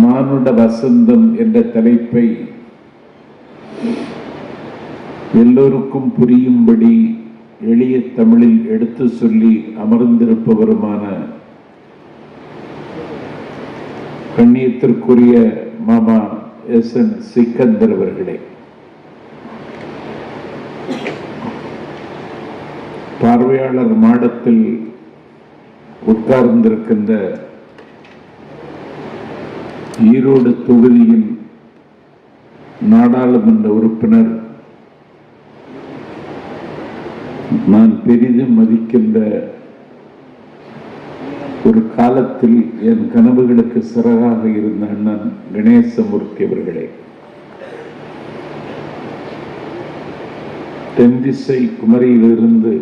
மானுட வசந்தம் என்ற தலைப்பை எல்லோருக்கும் புரியும்படி எளிய தமிழில் எடுத்து சொல்லி அமர்ந்திருப்பவருமான கண்ணியத்திற்குரிய மாமா எஸ்.என். சிக்கந்தர் அவர்களே, பார்வையாளர் மாடத்தில் உட்கார்ந்திருக்கின்ற ஈரோடு தொகுதியின் நாடாளுமன்ற உறுப்பினர், நான் பெரிதும் மதிக்கின்ற ஒரு காலத்தில் என் கனவுகளுக்கு சிறகாக இருந்த அண்ணன் கணேசமூர்த்தி அவர்களே, தென்திசை குமரியிலிருந்து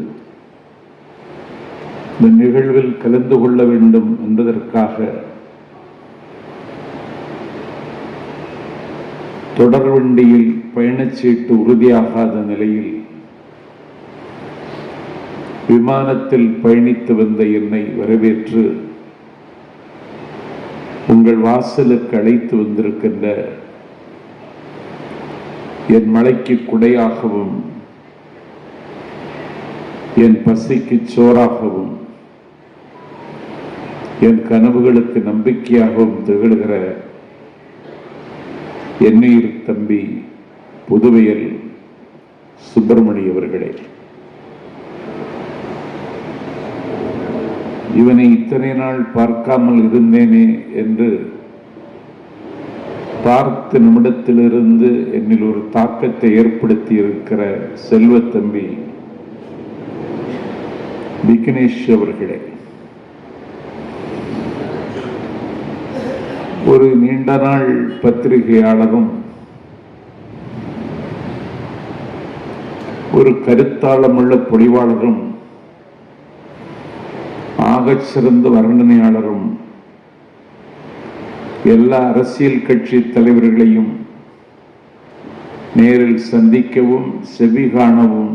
இந்த நிகழ்வில் கலந்து கொள்ள வேண்டும் என்பதற்காக தொடர்வண்டியில் பயணச்சீட்டு உறுதியாகாத நிலையில் விமானத்தில் பயணித்து வந்த என்னை வரவேற்று உங்கள் வாசலுக்கு அழைத்து வந்திருக்கின்ற என் மலைக்கு குடையாகவும் என் பசிக்கு சோறாகவும் என் கனவுகளுக்கு நம்பிக்கையாகவும் திகழ்கிற என்னுயிர் தம்பி புதுவையில் சுப்பிரமணி அவர்களே, இவனை இத்தனை நாள் பார்க்காமல் இருந்தேனே என்று பார்த்த நிமிடத்திலிருந்து என்னில் ஒரு தாக்கத்தை ஏற்படுத்தி இருக்கிற செல்வ தம்பி விக்னேஷ் அவர்களே, ஒரு நீண்ட நாள் பத்திரிகையாளரும் ஒரு கருத்தாளமுள்ள பொழிவாளரும் ஆகச் சிறந்த வர்ணனையாளரும் எல்லா அரசியல் கட்சி தலைவர்களையும் நேரில் சந்திக்கவும் செவி காணவும்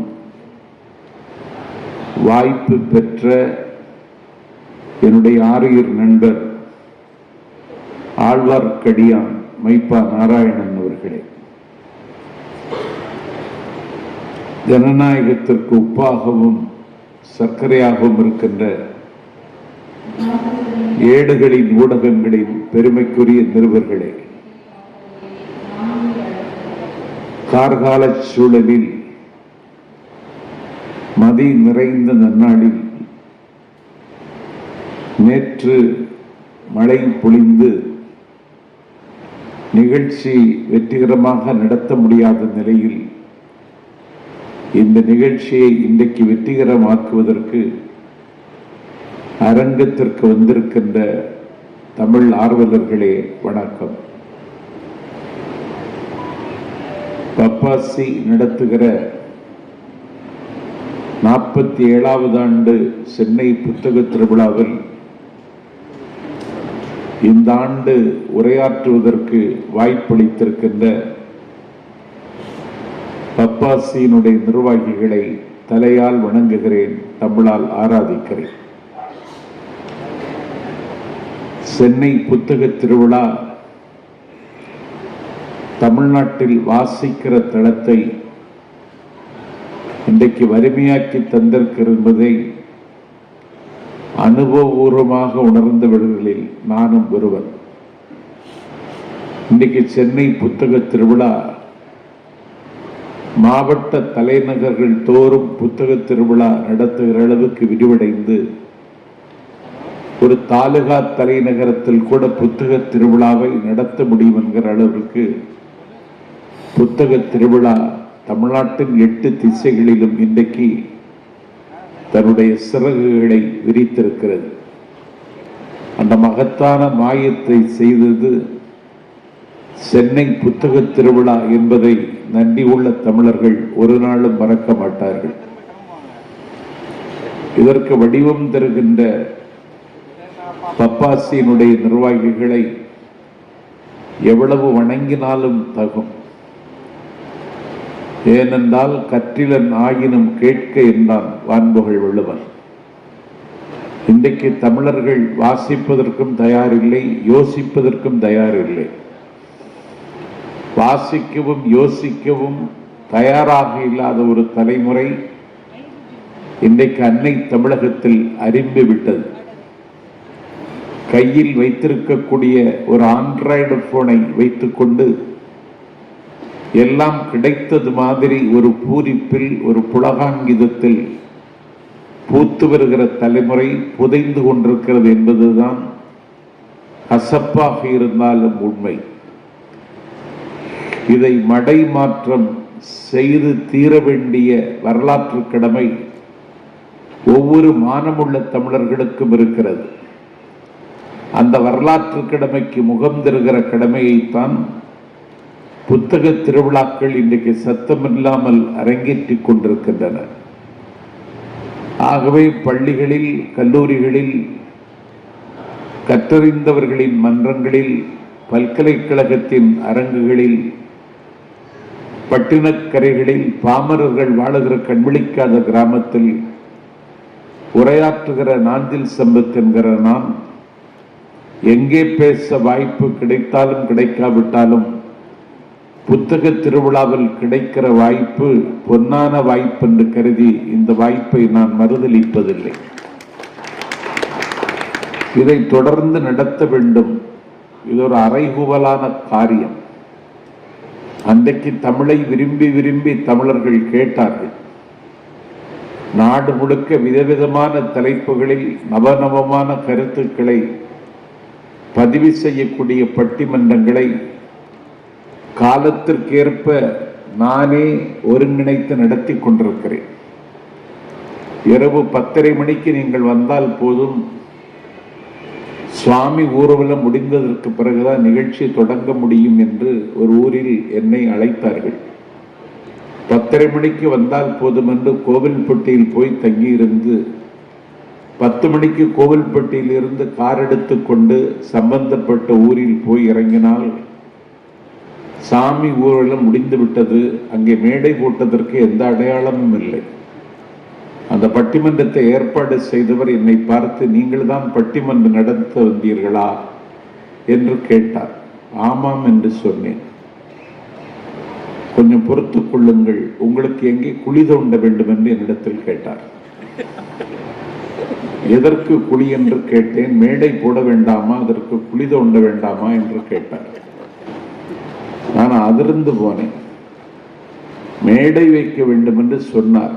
வாய்ப்பு பெற்ற என்னுடைய ஆரியர் நண்பர் ஆழ்வார்க்கடியான் மைப்பா நாராயணன் அவர்களே, ஜனநாயகத்திற்கு உப்பாகவும் சர்க்கரையாகவும் இருக்கின்ற ஏடுகளின் ஊடகங்களின் பெருமைக்குரிய நிருபர்களே, கார்கால சூழலில் மதி நிறைந்த நன்னாளில் நேற்று மழை பொழிந்து நிகழ்ச்சி வெற்றிகரமாக நடத்த முடியாத நிலையில் இந்த நிகழ்ச்சியை இன்றைக்கு வெற்றிகரமாக்குவதற்கு அரங்கத்திற்கு வந்திருக்கின்ற தமிழ் ஆர்வலர்களே வணக்கம். பப்பாசி நடத்துகிற 47வது ஆண்டு சென்னை புத்தக திருவிழாவில் இந்த ஆண்டு உரையாற்றுவதற்கு வாய்ப்பளித்திருக்கின்ற பப்பாசியினுடைய நிர்வாகிகளை தலையால் வணங்குகிறேன், தமிழால் ஆராதிக்கிறேன். சென்னை புத்தக திருவிழா தமிழ்நாட்டில் வாசிக்கிற தளத்தை இன்றைக்கு வறுமையாக்கி தந்திருக்கிறது என்பதை அனுபவபூர்வமாக உணர்ந்தவர்களில் நானும் ஒருவன். இன்றைக்கு சென்னை புத்தக திருவிழா மாவட்ட தலைநகர்கள் தோறும் புத்தக திருவிழா நடத்துகிற அளவுக்கு விரிவடைந்து ஒரு தாலுகா தலைநகரத்தில் கூட புத்தக திருவிழாவை நடத்த முடியும் என்கிற அளவிற்கு புத்தக திருவிழா தமிழ்நாட்டின் 8 திசைகளிலும் இன்றைக்கு தன்னுடைய சிறகுகளை விரித்திருக்கிறது. அந்த மகத்தான மாயத்தை செய்தது சென்னை புத்தக திருவிழா என்பதை நன்றி உள்ள தமிழர்கள் ஒரு நாளும் மறக்க மாட்டார்கள். இதற்கு வடிவம் தருகின்ற பப்பாசியினுடைய நிர்வாகிகளை எவ்வளவு வணங்கினாலும் தகும். ஏனென்றால் கற்றிலன் ஆயினும் கேட்க என்றான் வான்புகழ் வள்ளுவன். இந்த இன்றைக்கு தமிழர்கள் வாசிப்பதற்கும் தயாரில்லை, யோசிப்பதற்கும் தயாரில்லை. வாசிக்கவும் யோசிக்கவும் தயாராக இல்லாத ஒரு தலைமுறை இன்றைக்கு அன்னை தமிழகத்தில் அரும்பி விட்டது. கையில் வைத்திருக்கக்கூடிய ஒரு ஆண்ட்ராய்டு போனை வைத்துக்கொண்டு எல்லாம் கிடைத்தது மாதிரி ஒரு பூரிப்பில், ஒரு புலகாங்கிதத்தில் பூத்து வருகிற தலைமுறை புதைந்து கொண்டிருக்கிறது என்பதுதான் கசப்பாக இருந்தாலும் உண்மை. இதை மடை மாற்றம் செய்து தீர வேண்டிய வரலாற்று கடமை ஒவ்வொரு மானமுள்ள தமிழர்களுக்கும் இருக்கிறது. அந்த வரலாற்று கடமைக்கு முகம் தருகிற கடமையைத்தான் புத்தக திருவிழாக்கள் இன்றைக்கு சத்தமில்லாமல் அரங்கேற்றிக் கொண்டிருக்கின்றன. ஆகவே பள்ளிகளில், கல்லூரிகளில், கற்றறிந்தவர்களின் மன்றங்களில், பல்கலைக்கழகத்தின் அரங்குகளில், பட்டினக்கரைகளில், பாமரர்கள் வாழுகிற கண்விழிக்காத கிராமத்தில் உரையாற்றுகிற நாஞ்சில் சம்பத் என்கிற நான் எங்கே பேச வாய்ப்பு கிடைத்தாலும் கிடைக்காவிட்டாலும் புத்தக திருவிழாவில் கிடைக்கிற வாய்ப்பு பொன்னான வாய்ப்பு என்று கருதி இந்த வாய்ப்பை நான் மறுதலிப்பதில்லை. இதை தொடர்ந்து நடத்த வேண்டும். இது ஒரு அறைகூவலான காரியம். அன்றைக்கு தமிழை விரும்பி விரும்பி தமிழர்கள் கேட்டார்கள். நாடு முழுக்க விதவிதமான தலைப்புகளில் நவநவமான கருத்துக்களை பதிவு செய்யக்கூடிய பட்டிமன்றங்களை காலத்திற்கேற்ப நானே ஒருங்கிணைத்து நடத்தி கொண்டிருக்கிறேன். இரவு 10:30 மணிக்கு நீங்கள் வந்தால் போதும், சுவாமி ஊர்வலம் முடிந்ததற்கு பிறகுதான் நிகழ்ச்சி தொடங்க முடியும் என்று ஒரு ஊரில் என்னை அழைத்தார்கள். 10:30 மணிக்கு வந்தால் போதும் என்று கோவில்பட்டியில் போய் தங்கியிருந்து 10 மணிக்கு கோவில்பட்டியில் இருந்து கார் எடுத்துக்கொண்டு சம்பந்தப்பட்ட ஊரில் போய் இறங்கினால் சாமி ஊர்வலம் முடிந்து விட்டது. அங்கே மேடை போட்டதற்கு எந்த அடையாளமும் இல்லை. அந்த பட்டிமன்றத்தை ஏற்பாடு செய்தவர் என்னை பார்த்து, நீங்கள் தான் பட்டிமன்றம் நடத்த வந்தீர்களா என்று கேட்டார். ஆமாம் என்று சொன்னேன். கொஞ்சம் பொறுத்துக் கொள்ளுங்கள், உங்களுக்கு எங்கே குழி தோண்ட வேண்டும் என்று என்னிடத்தில் கேட்டார். எதற்கு குழி என்று கேட்டேன். மேடை போட வேண்டாமா, அதற்கு குழி தோண்ட வேண்டாமா என்று கேட்டார். நான் அதிர்ந்து போனேன். மேடை வைக்க வேண்டும் என்று சொன்னார்.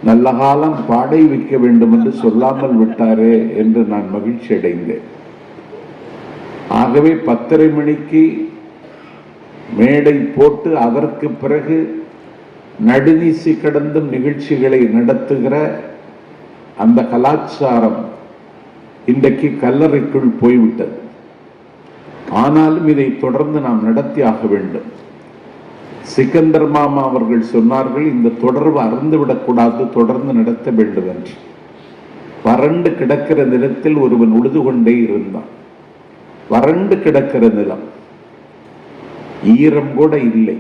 நல்ல காலம் பாடை வைக்க வேண்டும் என்று சொல்லாமல் விட்டாரே என்று நான் மகிழ்ச்சி அடைந்தேன். ஆகவே 10:30 மணிக்கு மேடை போட்டு அதற்கு பிறகு நடுநீசி கடந்தும் நிகழ்ச்சிகளை நடத்துகிற அந்த கலாச்சாரம் இன்றைக்கு கல்லறைக்குள் போய்விட்டது. ஆனாலும் இதை தொடர்ந்து நாம் நடத்தி ஆக வேண்டும். சிக்கந்தர் மாமா அவர்கள் சொன்னார்கள், இந்த தொடர்பு அறந்துவிடக்கூடாது, தொடர்ந்து நடத்த வேண்டும் என்று. வறண்டு கிடக்கிற நிலத்தில் ஒருவன் உழுது கொண்டே இருந்தான். வறண்டு கிடக்கிற நிலம், ஈரம் கூட இல்லை.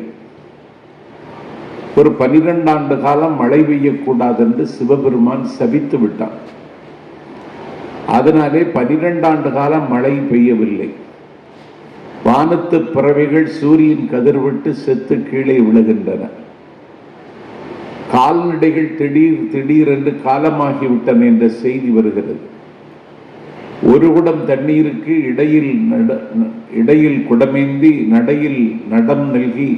ஒரு 12 ஆண்டு காலம் மழை பெய்யக்கூடாது என்று சிவபெருமான் சபித்து விட்டான். அதனாலே 12 ஆண்டு காலம் மழை பெய்யவில்லை. வானத்து பறவைகள் சூரியன் கதிர்விட்டு செத்து கீழே விழுகின்றன. கால்நடைகள் திடீர் என்று காலமாகிவிட்டன என்ற செய்தி வருகிறது. ஒரு குடம் தண்ணீருக்கு இடையில் குடமேந்தி நடையில் நடம் நல்கி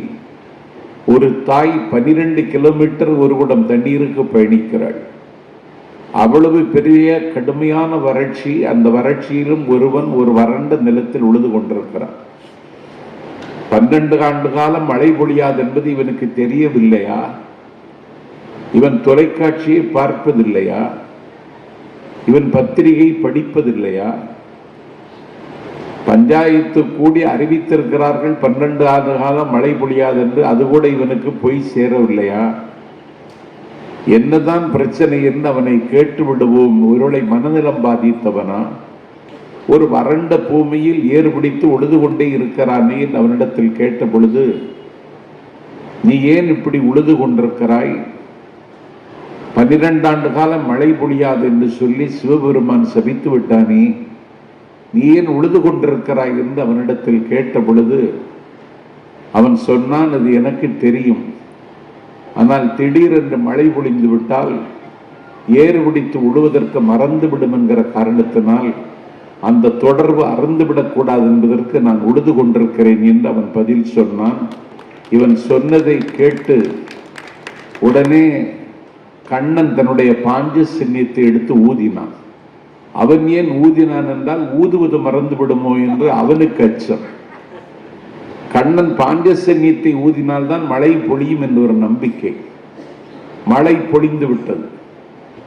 ஒரு தாய் 12 கிலோமீட்டர் ஒரு குடம் தண்ணீருக்கு பயணிக்கிறாள். அவ்வளவு பெரிய கடுமையான வறட்சி. அந்த வறட்சியிலும் ஒருவன் ஒரு வறண்ட நிலத்தில் உழுது கொண்டிருக்கிறான். 12 ஆண்டு காலம் மழை பொழியாது என்பது இவனுக்கு தெரியவில்லையா? இவன் தொலைக்காட்சியை பார்ப்பதில்லையா? இவன் பத்திரிகை படிப்பதில்லையா? பஞ்சாயத்து கூடி அறிவித்திருக்கிறார்கள் 12 ஆண்டு காலம் மழை பொழியாது என்று, அது கூட இவனுக்கு போய் சேரவில்லையா? என்னதான் பிரச்சனை என்று அவனை கேட்டு விடுவோம். ஒருவளை மனநலம் பாதித்தவனா? ஒரு வறண்ட பூமியில் ஏறு பிடித்து உழுது கொண்டே இருக்கிறானே என்று அவனிடத்தில் கேட்ட பொழுது, நீ ஏன் இப்படி உழுது கொண்டிருக்கிறாய்? 12 ஆண்டு காலம் மழை பொழியாது என்று சொல்லி சிவபெருமான் சபித்து விட்டானே, நீ ஏன் உழுது கொண்டிருக்கிறாய் என்று அவனிடத்தில் கேட்ட பொழுது அவன் சொன்னான், அது எனக்கு தெரியும், ஆனால் திடீரென்று மழை பொழிந்து விட்டால் ஏறு பிடித்து உழுவதற்கு மறந்துவிடும் என்கிற காரணத்தினால் அந்த தொடர்பு அறந்துவிடக்கூடாது என்பதற்கு நான் உழுது கொண்டிருக்கிறேன் என்று அவன் பதில் சொன்னான். இவன் சொன்னதை கேட்டு உடனே கண்ணன் தன்னுடைய பாஞ்சஜன்யத்தை எடுத்து ஊதினான். அவன் ஏன் ஊதினான் என்றால் ஊதுவது மறந்து விடுமோ என்று அவனுக்கு அச்சம். கண்ணன் பாஞ்சஜன்யத்தை ஊதினால்தான் மழை பொழியும் என்ற ஒரு நம்பிக்கை. மழை பொழிந்து விட்டது.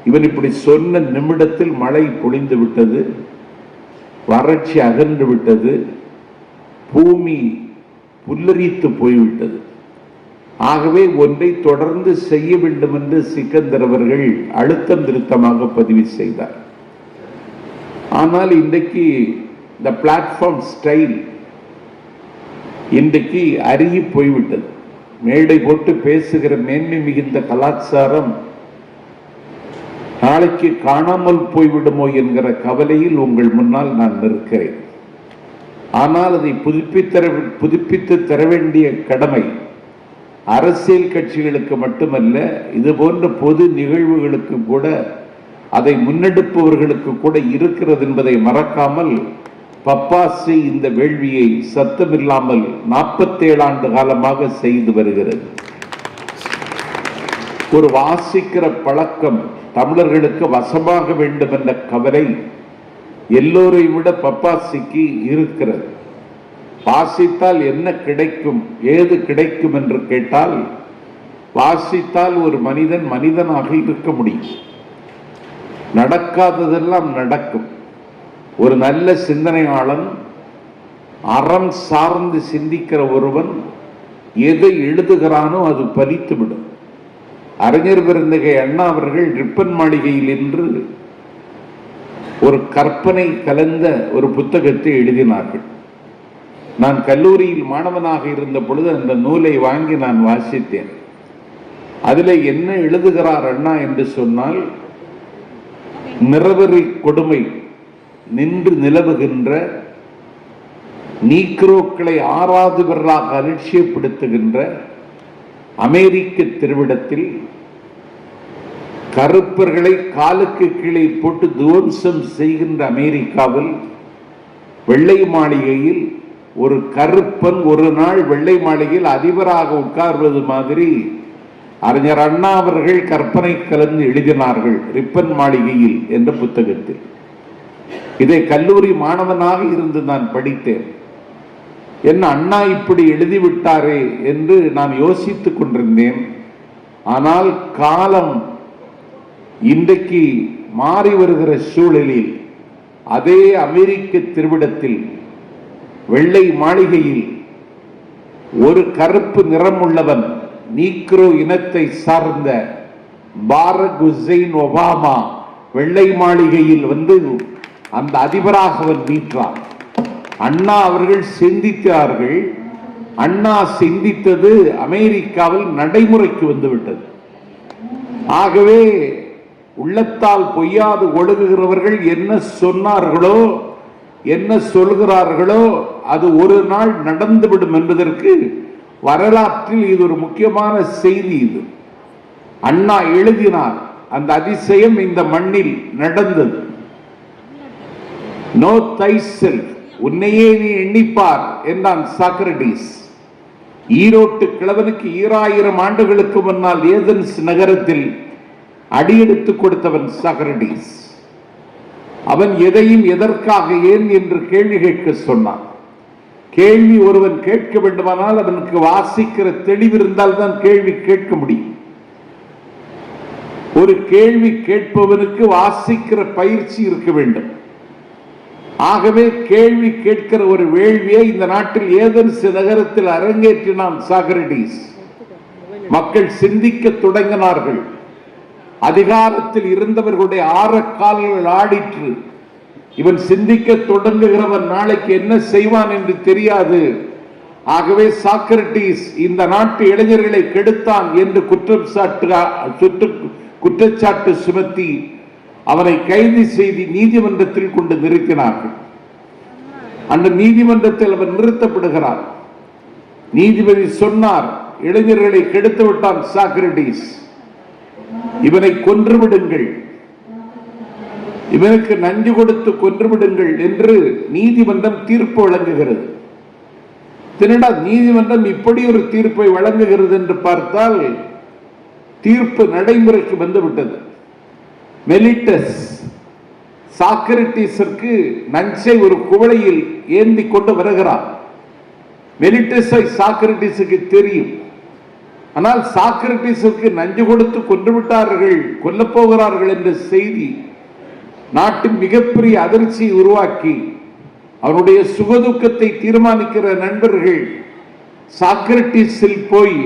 இவன் இப்படி சொன்ன நிமிடத்தில் மழை பொழிந்து விட்டது, வறட்சி அகன்று விட்டது, பூமி புல்லரித்து போய்விட்டது. ஆகவே ஒன்றை தொடர்ந்து செய்ய வேண்டும் என்று சிக்கந்தர் அவர்கள் அழுத்தம் திருத்தமாக பதிவு செய்தார். ஆனால் இன்றைக்கு இந்த பிளாட்ஃபார்ம் ஸ்டைல் இன்றைக்கு அருகி போய்விட்டது. மேடை போட்டு பேசுகிற மேன்மை மிகுந்த கலாச்சாரம் நாளைக்கு காணாமல் போய்விடுமோ என்கிற கவலையில் உங்கள் முன்னால் நான் நிற்கிறேன். ஆனால் அதை புதுப்பித்து தர வேண்டிய கடமை அரசியல் கட்சிகளுக்கு மட்டுமல்ல, இது போன்ற பொது நிகழ்வுகளுக்கு கூட, அதை முன்னெடுப்பவர்களுக்கு கூட இருக்கிறது என்பதை மறக்காமல் பப்பாசி இந்த வேள்வியை சத்தமில்லாமல் 47 ஆண்டு காலமாக செய்து வருகிறது. ஒரு வாசிக்கிற பழக்கம் தமிழர்களுக்கு வசமாக வேண்டும் என்ற கவலை எல்லோரையும் விட பப்பாசிக்கு இருக்கிறது. வாசித்தால் என்ன கிடைக்கும், ஏது கிடைக்கும் என்று கேட்டால், வாசித்தால் ஒரு மனிதன் மனிதனாக இருக்க முடியும். நடக்காததெல்லாம் நடக்கும். ஒரு நல்ல சிந்தனையாளன், அறம் சார்ந்து சிந்திக்கிற ஒருவன் எதை எழுதுகிறானோ அது பலித்துவிடும். அறிஞர் பெருந்தகை அண்ணா அவர்கள் ரிப்பன் மாளிகையில் என்று ஒரு கற்பனை கலந்த ஒரு புத்தகத்தை எழுதினார்கள். நான் கல்லூரியில் மாணவனாக இருந்த பொழுது அந்த நூலை வாங்கி நான் வாசித்தேன். அதில் என்ன எழுதுகிறார் அண்ணா என்று சொன்னால், நிறவெறி கொடுமை நின்று நிலவுகின்ற நீக்ரோக்களை ஆறாதவர்களாக அலட்சியப்படுத்துகின்ற அமெரிக்க திருவிடத்தில் கருப்பர்களை காலுக்கு கீழே போட்டு துவம்சம் செய்கின்ற அமெரிக்காவில் வெள்ளை மாளிகையில் ஒரு கருப்பன் ஒரு நாள் வெள்ளை மாளிகையில் அதிபராக உட்கார்வது மாதிரி அறிஞர் அண்ணா அவர்கள் கற்பனை கலந்து எழுதினார்கள் ரிப்பன் மாளிகையில் என்ற புத்தகத்தில். இதை கல்லூரி மாணவனாக இருந்து நான் படித்தேன். என்ன அண்ணா இப்படி எழுதிவிட்டாரே என்று நான் யோசித்துக் கொண்டிருந்தேன். ஆனால் காலம் இன்றைக்கு மாறி வருகிற சூழலில் அதே அமெரிக்க திருவிடத்தில் வெள்ளை மாளிகையில் ஒரு கருப்பு நிறமுள்ளவன் நீக்ரோ இனத்தை சார்ந்த பாரக் ஹுசைன் ஒபாமா வெள்ளை மாளிகையில் வந்து அந்த அதிபராக அவன் வீற்றான். அண்ணா அவர்கள் சிந்தித்தார்கள். அண்ணா சிந்தித்தது அமெரிக்காவில் நடைமுறைக்கு வந்துவிட்டது. ஆகவே உள்ளத்தால் பொய்யாது ஒழுகுகிறவர்கள் என்ன சொன்னார்களோ என்ன சொல்கிறார்களோ அது ஒரு நாள் நடந்துவிடும் என்பதற்கு வரலாற்றில் இது ஒரு முக்கியமான செய்தி. இது அண்ணா எழுதினார். அந்த அதிசயம் இந்த மண்ணில் நடந்தது. நோ தைசெல்ஃப், உன்னையே நீ எண்ணிப்பார் என்றான் சாக்ரடீஸ். ஈரோட்டு கிழவனுக்கு 2000 ஆண்டுகளுக்கு முன்னால் ஏதென்ஸ் நகரத்தில் அடியெடுத்து கொடுத்தவன் சாக்ரடீஸ். அவன் எதையும் எதற்காக ஏன் என்று கேள்வி கேட்க சொன்னான். கேள்வி ஒருவன் கேட்க வேண்டுமானால் அவனுக்கு வாசிக்கிற தெளிவு இருந்தால் தான் கேள்வி கேட்க முடியும். ஒரு கேள்வி கேட்பவனுக்கு வாசிக்கிற பயிற்சி இருக்க வேண்டும். ஆகவே கேள்வி கேட்கிற ஒரு வேள்வியை இந்த நாட்டில் ஏதென்ஸ் நகரத்தில் அரங்கேற்றினான் சாக்ரடீஸ். மக்கள் சிந்திக்க தொடங்கினார்கள். அதிகாரத்தில் இருந்தவர்களுடைய ஆரக்கால்கள் ஆடிற்று. இவன் சிந்திக்க தொடங்குகிறவன் நாளைக்கு என்ன செய்வான் என்று தெரியாது. ஆகவே சாக்ரடீஸ் இந்த நாட்டு இளைஞர்களை கெடுத்தான் என்று குற்றம் குற்றச்சாட்டு சுமத்தி அவரை கைது செய்து நீதிமன்றத்தில் கொண்டு நிறுத்தினார்கள். அந்த நீதிமன்றத்தில் அவர் நிறுத்தப்படுகிறார். நீதிபதி சொன்னார், இளைஞர்களை கெடுத்து விட்டான் சாக்ரட்டிஸ், இவனை கொன்றுவிடுங்கள், இவனுக்கு நஞ்சு கொடுத்து கொன்றுவிடுங்கள் என்று நீதிமன்றம் தீர்ப்பு வழங்குகிறது. தினடா நீதிமன்றம் இப்படி ஒரு தீர்ப்பை வழங்குகிறது என்று பார்த்தால் தீர்ப்பு நடைமுறைக்கு வந்துவிட்டது. மெலிட்டஸ் சாக்ரட்டிஸிற்கு நஞ்சை ஒரு குவளையில் ஏந்தி கொண்டு வருகிறார். மெலிட்டஸை சாக்ரட்டிஸுக்கு தெரியும். ஆனால் சாக்ரட்டிஸுக்கு நஞ்சு கொடுத்து கொன்று விட்டார்கள், கொல்லப் போகிறார்கள் என்ற செய்தி நாட்டின் மிகப்பெரிய அதிர்ச்சியை உருவாக்கி அவருடைய சுகதுக்கத்தை தீர்மானிக்கிற நண்பர்கள் சாக்ரட்டிஸில் போய்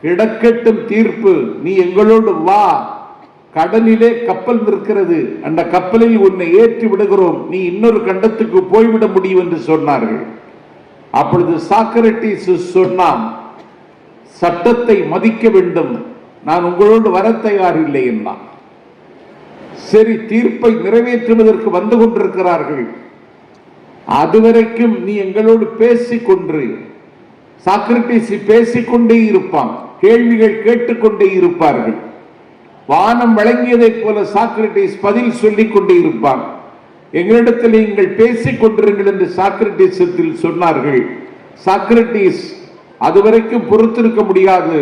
கிடக்கட்டும் தீர்ப்பு, நீ எங்களோடு வா, கடலிலே கப்பல் நிற்கிறது, அந்த கப்பலில் உன்னை ஏற்றி விடுகிறோம், நீ இன்னொரு கண்டத்துக்கு போய்விட முடியும் என்று சொன்னார்கள். அப்பொழுது சாக்ரட்டிஸ் சொன்னான், சட்டத்தை மதிக்க வேண்டும், நான் உங்களோடு வர தயார் இல்லை என்றான். சரி, தீர்ப்பை நிறைவேற்றுவதற்கு வந்து கொண்டிருக்கிறார்கள், அதுவரைக்கும் நீ எங்களோடு பேசிக் கொண்டு. சாக்ரட்டிஸ் பேசிக்கொண்டே இருப்பான், கேள்விகள் கேட்டுக்கொண்டே இருப்பார்கள். வானம் வழங்கியதை போல சாக்ரட்டிஸ் பதில் சொல்லிக் கொண்டே இருப்பான். எங்களிடத்தில் நீங்கள் பேசிக் கொண்டிருங்கள் என்று சாக்ரட்டிஸில் சொன்னார்கள். சாக்ரட்டிஸ் அதுவரைக்கும் பொறுத்திருக்க முடியாது,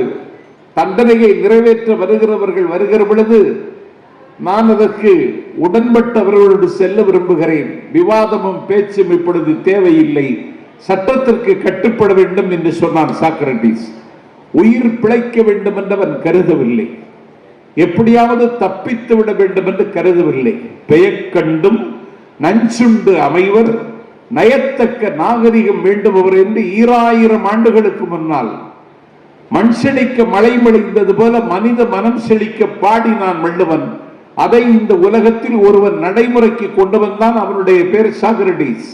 தண்டனையை நிறைவேற்ற வருகிறவர்கள் வருகிற பொழுது நான் அதற்கு உடன்பட்டவர்களோடு செல்ல விரும்புகிறேன், விவாதமும் பேச்சும் இப்பொழுது தேவையில்லை, சட்டத்திற்கு கட்டுப்பட வேண்டும் என்று சொன்னான் சாக்ரட்டிஸ். உயிர் பிழைக்க வேண்டும் என்று அவன் கருதவில்லை, எப்படியாவது தப்பித்து விட வேண்டும் என்று கருதவில்லை. பெயக்கண்டும் நஞ்சுண்டு அமைவர் நயத்தக்க நாகரிகம் வேண்டுபவர் என்று 2000 ஆண்டுகளுக்கு முன்னால் மண் செழிக்க மழை பொழிந்தது போல மனித மனம் செழிக்க பாடினான் வள்ளுவன். அதை இந்த உலகத்தில் ஒருவன் நடைமுறைக்கு கொண்டு வந்தான். அவனுடைய பேர் சாக்ரட்டிஸ்.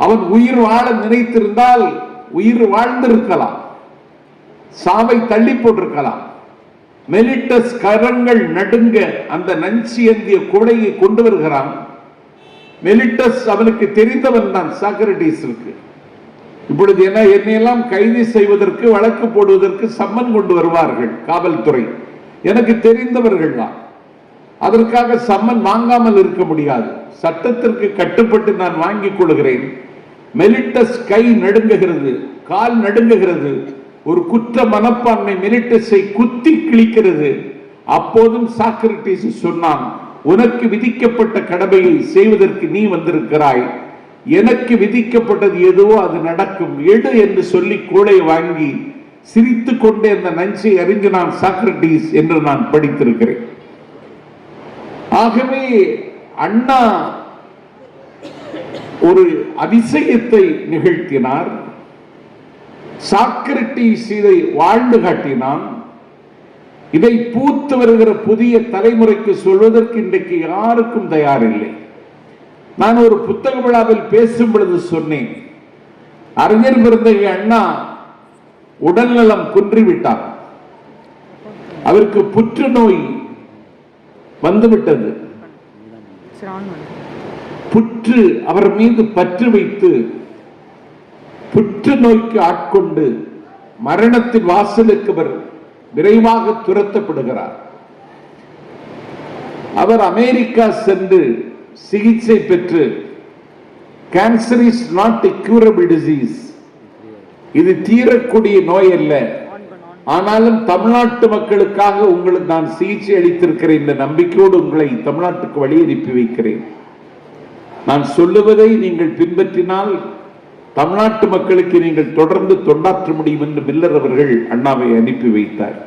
அவன் உயிர் வாழ நினைத்திருந்தால் உயிர் வாழ்ந்திருக்கலாம், சாவை தள்ளி போட்டிருக்கலாம். மெலிட்டஸ் கரங்கள் நடுங்க அந்த நஞ்சி ஏந்திய குடையை கொண்டு வருகிறான். மெலிட்டஸ் அவனுக்கு தெரிந்தவன் தான் சாக்ரட்டிஸிற்கு. இப்பொழுது என்னையெல்லாம் கைது செய்வதற்கு, வழக்கு போடுவதற்கு சம்மன் கொண்டு வருவார்கள் காவல்துறை, எனக்கு தெரிந்தவர்கள் தான். அதற்காக சம்மன் வாங்காமல் இருக்க முடியாது, சட்டத்திற்கு கட்டுப்பட்டு நான் வாங்கிக் கொள்கிறேன். மெலிட்டஸ் கை நடுங்குகிறது, கால் நடுங்குகிறது, ஒரு குற்ற மனப்பான்மை மெலிட்டஸை குத்தி கிழிக்கிறது. அப்போதும் சாக்ரட்டிஸ் சொன்னான், உனக்கு விதிக்கப்பட்ட கடமையை செய்வதற்கு நீ வந்திருக்கிறாய், எனக்கு விதிக்கப்பட்டது எதுவோ அது நடக்கும், எடு என்று சொல்லி கூடை வாங்கி சிரித்துக் கொண்டே அந்த நஞ்சை அறிஞ்சினான் சாக்ரட்டிஸ் என்று நான் படித்திருக்கிறேன். ஆகவே அண்ணா ஒரு அதிசயத்தை நிகழ்த்தினார். சாக்ரட்டிஸ் இதை வாழ்ந்து காட்டினான். இதை பூத்து வருகிற புதிய தலைமுறைக்கு சொல்வதற்கு இன்றைக்கு யாருக்கும் தயாரில்லை. நான் ஒரு புத்தக விழாவில் பேசும் பொழுது சொன்னேன், அறிஞர் பெருந்தகை அண்ணா உடல்நலம் குன்றிவிட்டார், அவருக்கு புற்றுநோய் வந்துவிட்டது. புற்று அவர் மீது பற்று வைத்து புற்றுநோய்க்கு ஆட்கொண்டு மரணத்தின் வாசலுக்கு அவர் விரைவாக துரத்தப்படுகிறார். அவர் அமெரிக்கா சென்று சிகிச்சை பெற்று, cancer is not a curable disease, இது தீரக்கூடிய நோய் அல்ல, ஆனாலும் தமிழ்நாட்டு மக்களுக்காக உங்களுக்கு நான் சிகிச்சை அளித்திருக்கிறேன் என்ற நம்பிக்கையோடு உங்களை தமிழ்நாட்டுக்கு வழி அனுப்பி வைக்கிறேன். நான் சொல்லுவதை நீங்கள் பின்பற்றினால் தமிழ்நாட்டு மக்களுக்கு நீங்கள் தொடர்ந்து தொண்டாற்ற முடியும் என்று மில்லர் அவர்கள் அண்ணாவை அனுப்பி வைத்தார்.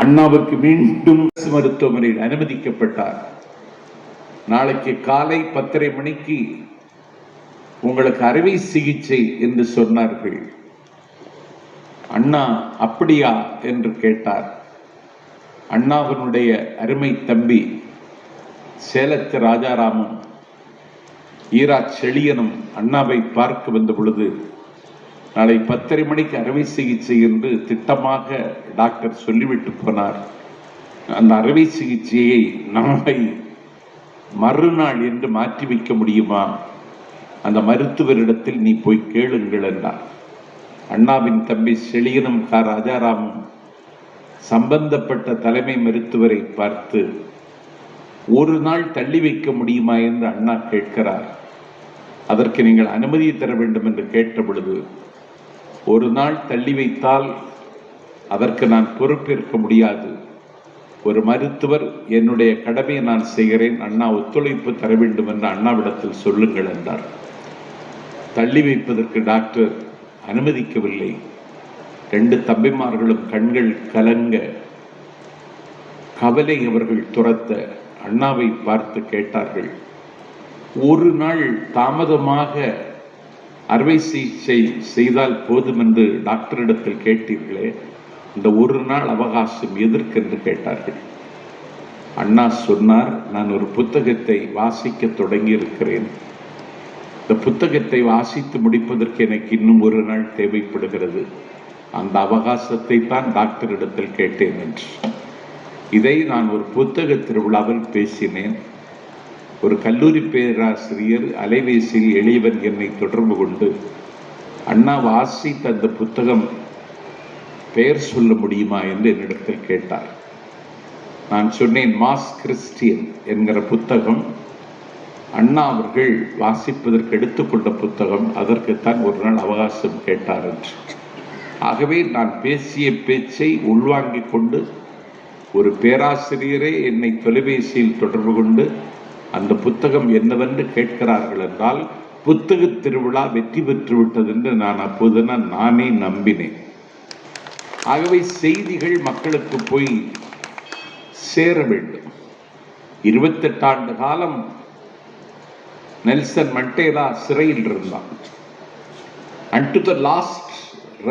அண்ணாவுக்கு மீண்டும் மருத்துவமனையில் அனுமதிக்கப்பட்டார். நாளைக்கு காலை 10:30 மணிக்கு உங்களுக்கு அறுவை சிகிச்சை என்று சொன்னார்கள். அண்ணா அப்படியா என்று கேட்டார். அண்ணாவினுடைய அருமை தம்பி சேலத்து ராஜாராமும் ஈரா செழியனும் அண்ணாவை பார்க்க வந்த பொழுது, நாளை 10:30 மணிக்கு அறுவை சிகிச்சை என்று திட்டமாக டாக்டர் சொல்லிவிட்டு போனார். அந்த அறுவை சிகிச்சையை நாளை மறுநாள் என்று மாற்றி வைக்க முடியுமா? அந்த மருத்துவரிடத்தில் நீ போய் கேளுங்கள் என்றார். அண்ணாவின் தம்பி செழியனும் கா ராஜாராமும் சம்பந்தப்பட்ட தலைமை மருத்துவரை பார்த்து ஒரு நாள் தள்ளி வைக்க முடியுமா என்று அண்ணா கேட்கிறார். அதற்கு நீங்கள் அனுமதி தர வேண்டும் என்று கேட்ட பொழுது, ஒரு நாள் தள்ளி வைத்தால் அதற்கு நான் பொறுப்பேற்க முடியாது. ஒரு மருத்துவர், என்னுடைய கடமையை நான் செய்கிறேன், அண்ணா ஒத்துழைப்பு தர வேண்டும் என்று அண்ணாவிடத்தில் சொல்லுங்கள் என்றார். தள்ளி வைப்பதற்கு டாக்டர் அனுமதிக்கவில்லை. 2 தம்பிமார்களும் கண்கள் கலங்க, கவலை அவர்கள் துரத்த அண்ணாவை பார்த்து கேட்டார்கள், ஒரு நாள் தாமதமாக அறுவை சிகிச்சை செய்தால் போதும் என்று டாக்டரிடத்தில் கேட்டீர்களே, இந்த ஒரு நாள் அவகாசம் எதற்கென்று கேட்டார்கள். அண்ணா சொன்னார், நான் ஒரு புத்தகத்தை வாசிக்க தொடங்கி இருக்கிறேன். இந்த புத்தகத்தை வாசித்து முடிப்பதற்கு எனக்கு இன்னும் ஒரு நாள் தேவைப்படுகிறது. அந்த அவகாசத்தை தான் டாக்டரிடத்தில் கேட்டேன் என்று. இதை நான் ஒரு புத்தக திருவிழாவில் பேசினேன். ஒரு கல்லூரி பேராசிரியர் அலைபேசியில் எளியவன் என்னை தொடர்பு கொண்டு, அண்ணா வாசித்த அந்த புத்தகம் பெயர் சொல்ல முடியுமா என்று என்னிடத்தில் கேட்டார். நான் சொன்னேன், மாஸ் கிறிஸ்டியன் என்கிற புத்தகம் அண்ணா அவர்கள் வாசிப்பதற்கு எடுத்துக்கொண்ட புத்தகம், அதற்குத்தான் ஒரு நாள் அவகாசம் கேட்டார் என்று. ஆகவே நான் பேசிய பேச்சை உள்வாங்கிக் கொண்டு ஒரு பேராசிரியரே என்னை தொலைபேசியில் தொடர்பு கொண்டு அந்த புத்தகம் என்னவென்று கேட்கிறார்கள் என்றால், புத்தக திருவிழா வெற்றி பெற்றுவிட்டது என்று நான் அப்போதுதான் நானே நம்பினேன். ஆகவே செய்திகள் மக்களுக்கு போய் சேர வேண்டும். 28 ஆண்டு காலம் நெல்சன் மண்டேலா சிறையில் இருந்தான். அன்டு த லாஸ்ட்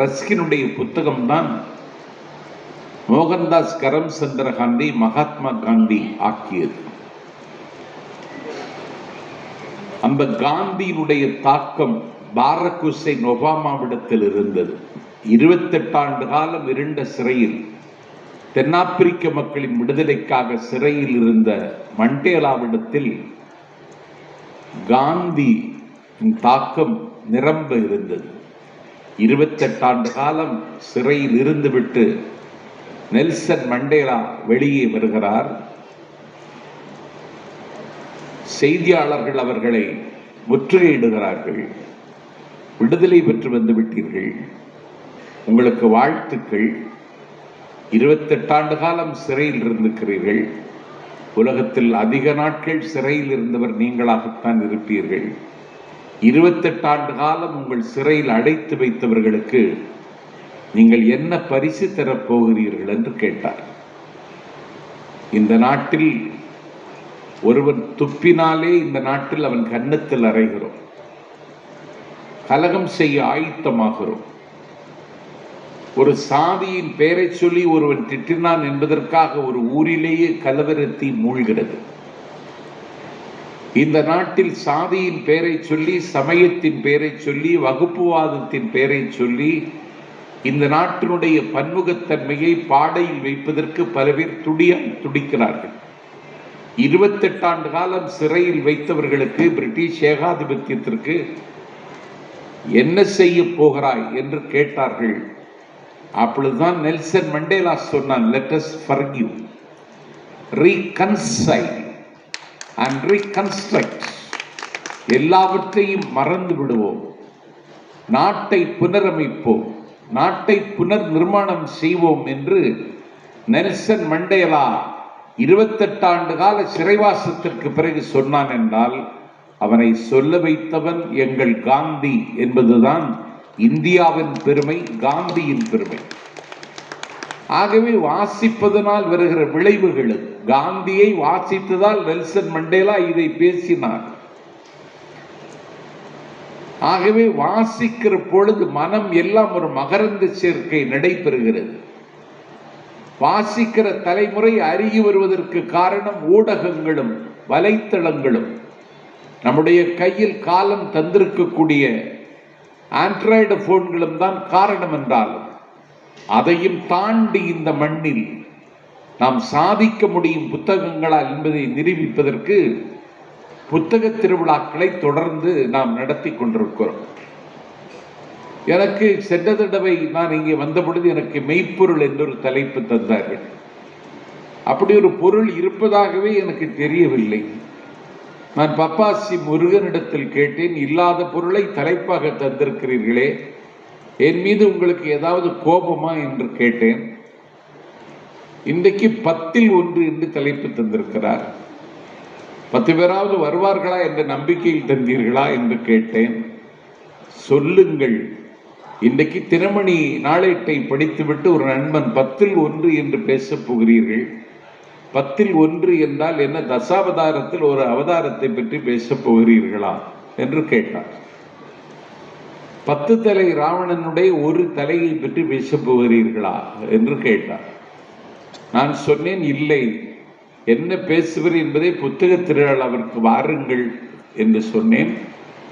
ரஸ்கினுடைய புத்தகம் தான் மோகன்தாஸ் கரம்சந்திர காந்தி மகாத்மா காந்தி ஆக்கியது. அந்த காந்தியினுடைய தாக்கம் பாரக் ஹுசைன் ஒபாமாவிடத்தில் இருந்தது. 28 ஆண்டு காலம் இருண்ட சிறையில் தென்னாப்பிரிக்க மக்களின் விடுதலைக்காக சிறையில் இருந்த மண்டேலாவிடத்தில் காந்தி தாக்கம் நிரம்ப இருந்தது. 28 ஆண்டு காலம் சிறையில் இருந்துவிட்டு நெல்சன் மண்டேலா வெளியே வருகிறார். செய்தியாளர்கள் அவர்களை முற்றுகையிடுகிறார்கள். விடுதலை பெற்று வந்து விட்டீர்கள், உங்களுக்கு வாழ்த்துக்கள். 28 ஆண்டு காலம் சிறையில் இருந்திருக்கிறீர்கள். உலகத்தில் அதிக நாட்கள் சிறையில் இருந்தவர் நீங்களாகத்தான் இருப்பீர்கள். 28 ஆண்டு காலம் உங்கள் சிறையில் அடைத்து வைத்தவர்களுக்கு நீங்கள் என்ன பரிசு தரப்போகிறீர்கள் என்று கேட்டார். இந்த நாட்டில் ஒருவன் துப்பினாலே இந்த நாட்டில் அவன் கன்னத்தில் அறைகிறோம், கலகம் செய்ய ஆயத்தமாகிறோம். ஒரு சாதியின் பெயரை சொல்லி ஒருவன் திட்டினான் என்பதற்காக ஒரு ஊரிலேயே கலவரத்தை மூழ்கிறது. இந்த நாட்டில் சாதியின் பெயரை சொல்லி, சமயத்தின் பெயரை சொல்லி, வகுப்புவாதத்தின் பெயரை சொல்லி இந்த நாட்டினுடைய பன்முகத்தன்மையை பாடையில் வைப்பதற்கு பல பேர் துடிக்கிறார்கள். 28 ஆண்டு காலம் சிறையில் வைத்தவர்களுக்கு பிரிட்டிஷ் ஏகாதிபத்தியத்திற்கு என்ன செய்ய போகிறாய் என்று கேட்டார்கள். அப்பொழுதுதான் நெல்சன் மண்டேலா சொன்னான், let us forgive, reconcile and reconstruct. எல்லாவற்றையும் மறந்து விடுவோம், நாட்டை புனரமைப்போம், நாட்டை புனர் நிர்மாணம் செய்வோம் என்று நெல்சன் மண்டேலா 28 ஆண்டு கால சிறைவாசத்திற்கு பிறகு சொன்னான் என்றால், அவனை சொல்ல வைத்தவன் எங்கள் காந்தி என்பதுதான் இந்தியாவின் பெருமை, காந்தியின் பெருமை. ஆகவே வாசிப்பதனால் வருகிற விளைவுகள், காந்தியை வாசித்ததால் நெல்சன் மண்டேலா இதை பேசினார். ஆகவே வாசிக்கிற பொழுது மனம் எல்லாம் ஒரு மகரந்த சேர்க்கை நடைபெறுகிறது. வாசிக்கிற தலைமுறை அருகி வருவதற்கு காரணம் ஊடகங்களும் வலைத்தளங்களும், நம்முடைய கையில் காலம் தந்திருக்கக்கூடிய ஆண்ட்ராய்டு போன்களும் தான் காரணம் என்றாலும், அதையும் தாண்டி இந்த மண்ணில் நாம் சாதிக்க முடியும் புத்தகங்களால் என்பதை நிரூபிப்பதற்கு புத்தக திருவிழாக்களை தொடர்ந்து நாம் நடத்தி கொண்டிருக்கிறோம். எனக்கு சென்ற தடவை நான் இங்கே வந்த பொழுது எனக்கு மெய்ப்பொருள் என்றொரு தலைப்பு தந்தார்கள். அப்படி ஒரு பொருள் இருப்பதாகவே எனக்கு தெரியவில்லை. நான் பப்பாசி முருகனிடத்தில் கேட்டேன், இல்லாத பொருளை தலைப்பாக தந்திருக்கிறீர்களே, என் மீது உங்களுக்கு ஏதாவது கோபமா என்று கேட்டேன். இன்றைக்கு 10ல் 1 என்று தலைப்பு தந்திருக்கிறார். 10 பேராவது வருவார்களா என்ற நம்பிக்கையில் தந்தீர்களா என்று கேட்டேன். சொல்லுங்கள். இன்றைக்கு தினமணி நாளேட்டை படித்துவிட்டு ஒரு நண்பன் 10ல் 1 என்று பேசப் போகிறீர்கள். 10ல் 1 என்றால் என்ன, தசாவதாரத்தில் ஒரு அவதாரத்தை பற்றி பேசப் போகிறீர்களா என்று கேட்டார். 10 தலை ராவணனுடைய ஒரு தலையை பற்றி பேசப் போகிறீர்களா என்று கேட்டார். நான் சொன்னேன், இல்லை, என்ன பேசுவர் என்பதை புத்தக திருவிழா அவருக்கு வாருங்கள் என்று சொன்னேன்.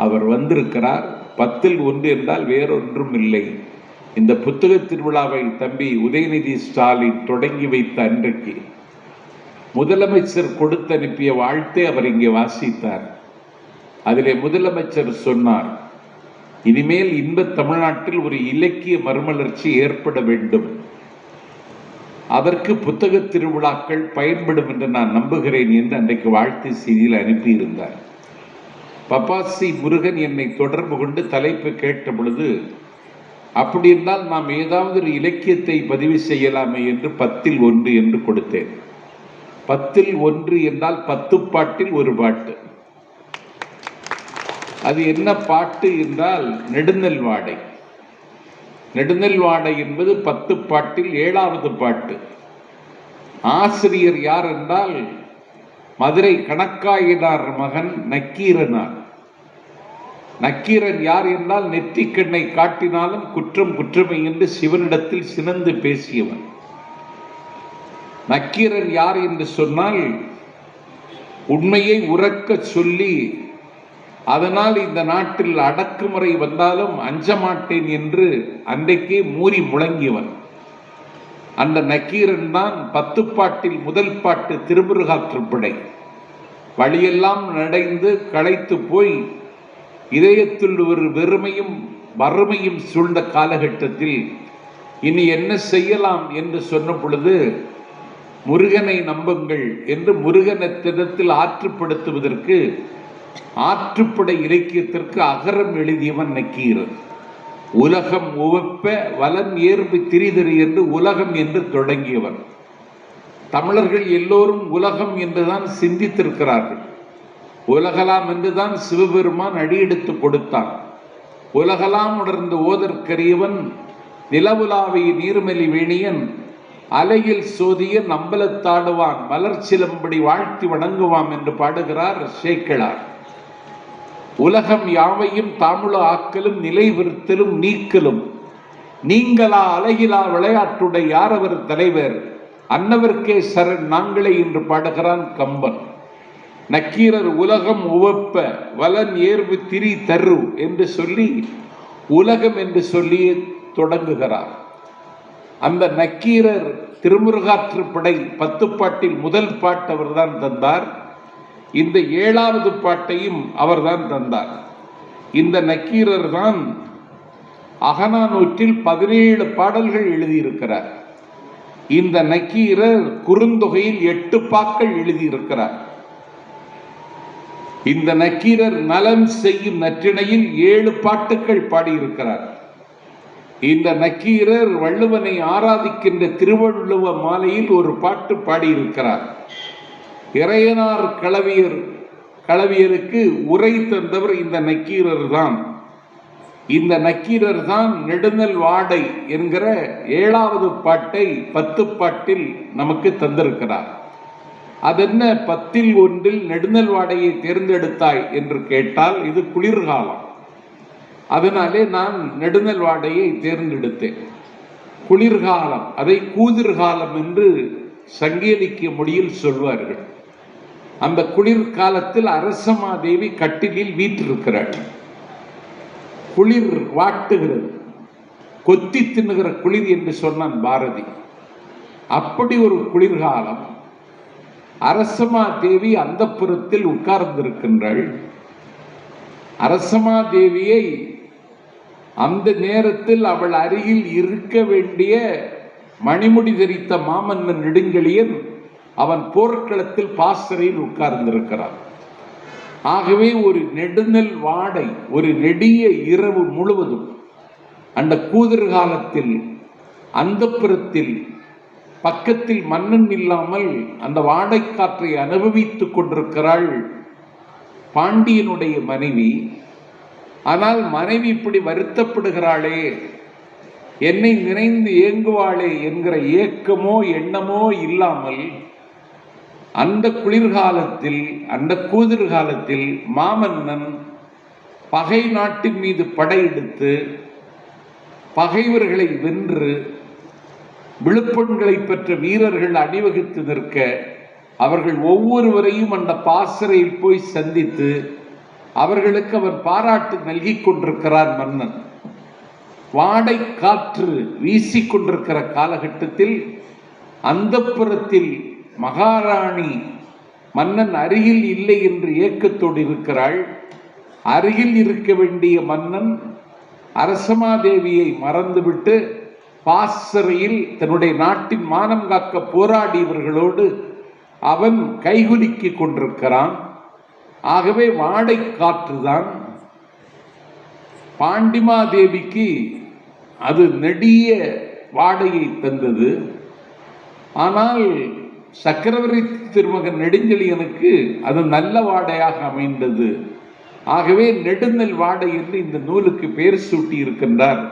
அவர் வந்திருக்கிறார். 10ல் 1 என்றால் வேறொன்றும் இல்லை. இந்த புத்தக திருவிழாவை தம்பி உதயநிதி ஸ்டாலின் தொடங்கி வைத்த அன்றைக்கு முதலமைச்சர் கொடுத்து அனுப்பிய வாழ்த்தை அவர் இங்கே வாசித்தார். அதிலே முதலமைச்சர் சொன்னார், இனிமேல் இந்த தமிழ்நாட்டில் ஒரு இலக்கிய மறுமலர்ச்சி ஏற்பட வேண்டும், அதற்கு புத்தக திருவிழாக்கள் பயன்படும் என்று நான் நம்புகிறேன் என்று அன்றைக்கு வாழ்த்து செய்தியில் அனுப்பியிருந்தார். பப்பாசி முருகன் என்னை தொடர்பு கொண்டு தலைப்பு கேட்ட பொழுது, அப்படி இருந்தால் நாம் ஏதாவது ஒரு இலக்கியத்தை பதிவு செய்யலாமே என்று 10ல் 1 என்று கொடுத்தேன். 10ல் 1 என்றால் 10 பாட்டில் ஒரு பாட்டு. அது என்ன பாட்டு என்றால் நெடுநல் வாடை. நெடுநல் வாடை என்பது 10 பாட்டில் 7வது பாட்டு. ஆசிரியர் யார் என்றால் மதுரை கணக்காயினார் மகன் நக்கீரனார். நக்கீரன் யார் என்றால் நெற்றிக்கண்ணை காட்டினாலும் குற்றம் குற்றமை என்று சிவனிடத்தில் சினந்து பேசியவன். நக்கீரன் யார் என்று சொன்னால் உண்மையை உரக்க சொல்லி அதனால் இந்த நாட்டில் அடக்குமுறை வந்தாலும் அஞ்ச மாட்டேன் என்று அன்றைக்கே மூறி முழங்கியவன். அந்த நக்கீரன் தான் 10 பாட்டில் முதல் பாட்டு திருமுருகாற்றுப்படை. வழியெல்லாம் நடைந்து களைத்து போய் இதயத்தில் ஒரு வெறுமையும் வறுமையும் சூழ்ந்த காலகட்டத்தில் இனி என்ன செய்யலாம் என்று சொன்ன பொழுது, முருகனை நம்புங்கள் என்று முருகனத்திடத்தில் ஆற்றுப்படுத்துவதற்கு ஆற்றுப்படை இலக்கியத்திற்கு அகரம் எழுதியவன் நக்கீரன். உலகம் உவப்ப வலன் ஏர்பு திரிதறி என்று உலகம் என்று தொடங்கியவன். தமிழர்கள் எல்லோரும் உலகம் என்றுதான் சிந்தித்திருக்கிறார்கள். உலகலாம் என்றுதான் சிவபெருமான் அடியெடுத்து கொடுத்தான். உலகலாம் உணர்ந்து ஓதற்கரியவன் நிலவுலாவிய நீர்மலி வேணியன் அலையில் சோதிய நம்பலத்தாடுவான் மலர்ச்சிலம்படி வாழ்த்தி வணங்குவான் என்று பாடுகிறார் சேக்கிழார். உலகம் யாவையும் தாமுல ஆக்கலும் நிலைவிருத்தலும் நீக்கலும் நீங்களா அழகிலா விளையாட்டுடைய யார் அவர் தலைவர் அன்னவர்க்கே சரண் நாங்களே என்று பாடுகிறான் கம்பன். நக்கீரர் உலகம் உவப்ப வலன் ஏர்வு திரி தரு என்று சொல்லி உலகம் என்று சொல்லி தொடங்குகிறார். அந்த நக்கீரர் திருமுருகாற்றுப்படை 10 பாட்டில் முதல் பாட்டு அவர்தான் தந்தார். இந்த 7வது பாட்டையும் அவர்தான் தந்தார். இந்த நக்கீரர் தான் அகநானூற்றில் 17 பாடல்கள் எழுதியிருக்கிறார். இந்த நக்கீரர் குறுந்தொகையில் 8 பாக்கள் எழுதியிருக்கிறார். இந்த நக்கீரர் நலம் செய்யும் நற்றிணையில் 7 பாட்டுக்கள் பாடியிருக்கிறார். இந்த நக்கீரர் வள்ளுவனை ஆராதிக்கின்ற திருவள்ளுவ மாலையில் ஒரு பாட்டு பாடியிருக்கிறார். இறையனார் களவியருக்கு உரை தந்தவர் இந்த நக்கீரர் தான். இந்த நக்கீரர் தான் நெடுநல் வாடை என்கிற 7வது பாட்டை 10 பாட்டில் நமக்கு தந்திருக்கிறார். அதென்ன 10ல் 1 நெடுநல் வாடையை தேர்ந்தெடுத்தாய் என்று கேட்டால் இது குளிர்காலம். அதனாலே நான் நெடுநல் வாடையை தேர்ந்தெடுத்தேன். குளிர்காலம், அதை கூதிர்காலம் என்று சங்க இலக்கிய மொழியில் சொல்வார்கள். அந்த குளிர்காலத்தில் அரசமாதேவி கட்டிலில் வீற்றிருக்கிறாள். குளிர் வாட்டுகிறது, கொத்தி தின்னுகிற குளிர் என்று சொன்னான் பாரதி. அப்படி ஒரு குளிர்காலம். அரசமா தேவி அந்தப்புரத்தில் உட்கார்ந்திருக்கின்றாள். அரசமா தேவியை அந்த நேரத்தில் அவள் அருகில் இருக்க வேண்டிய மணிமுடி தரித்த மாமன்னன் நெடுஞ்செழியன் அவன் போர்க்களத்தில் பாசறையில் உட்கார்ந்திருக்கிறான். ஆகவே ஒரு நெடுநெல் வாடை, ஒரு நெடிய இரவு முழுவதும் அந்த கூதிர்காலத்தில் அந்தப்புரத்தில் பக்கத்தில் மன்னன் இல்லாமல் அந்த வாடைக்காற்றை அனுபவித்துக் கொண்டிருக்கிறாள் பாண்டியனுடைய மனைவி. ஆனால் மனைவி இப்படி வருத்தப்படுகிறாளே, என்னை நினைந்து ஏங்குவாளே என்கிற ஏக்கமோ எண்ணமோ இல்லாமல் அந்த குளிர்காலத்தில், அந்த கூதிர்காலத்தில் மாமன்னன் பகை நாட்டின் மீது படையெடுத்து பகைவர்களை வென்று விழுப்பெண்களை பெற்ற வீரர்கள் அணிவகுத்து நிற்க அவர்கள் ஒவ்வொருவரையும் அந்த பாசறையில் போய் சந்தித்து அவர்களுக்கு அவன் பாராட்டு நல்கி கொண்டிருக்கிறார் மன்னன். வாடை காற்று வீசிக்கொண்டிருக்கிற காலகட்டத்தில் அந்தப்புரத்தில் மகாராணி மன்னன் அருகில் இல்லை என்று ஏக்கத்தோடு இருக்கிறாள். அருகில் இருக்க வேண்டிய மன்னன் அரசமாதேவியை மறந்துவிட்டு பாசறையில் தன்னுடைய நாட்டின் மானம் காக்க போராடியவர்களோடு அவன் கைகுலுக்கிக் கொண்டிருக்கிறான். ஆகவே வாடை காற்றுதான் பாண்டிமாதேவிக்கு அது நெடிய வாடையை தந்தது. ஆனால் சக்கரவர்த்தி திருமகன் நெடுஞ்செழியனுக்கு அது நல்ல வாடையாக அமைந்தது. ஆகவே நெடுநெல் வாடை என்று இந்த நூலுக்கு பெயர் சூட்டி இருக்கின்றார்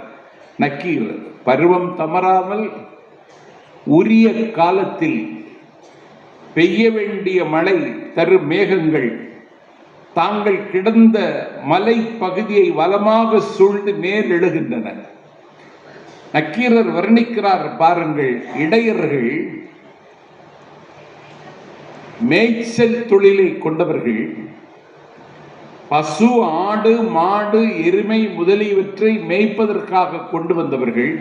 நக்கீர். பருவம் தவறாமல் உரிய காலத்தில் பெய்ய வேண்டிய மழை தரு மேகங்கள் தாங்கள் கிடந்த மலை பகுதியை வலமாக சூழ்ந்து மேல் எழுகின்றன. நக்கீரர் வர்ணிக்கிறார் பாருங்கள். இடையர்கள், மேய்ச்சல் தொழிலை கொண்டவர்கள், பசு ஆடு மாடு எருமை முதலியவற்றை மேய்ப்பதற்காக கொண்டு வந்தவர்கள்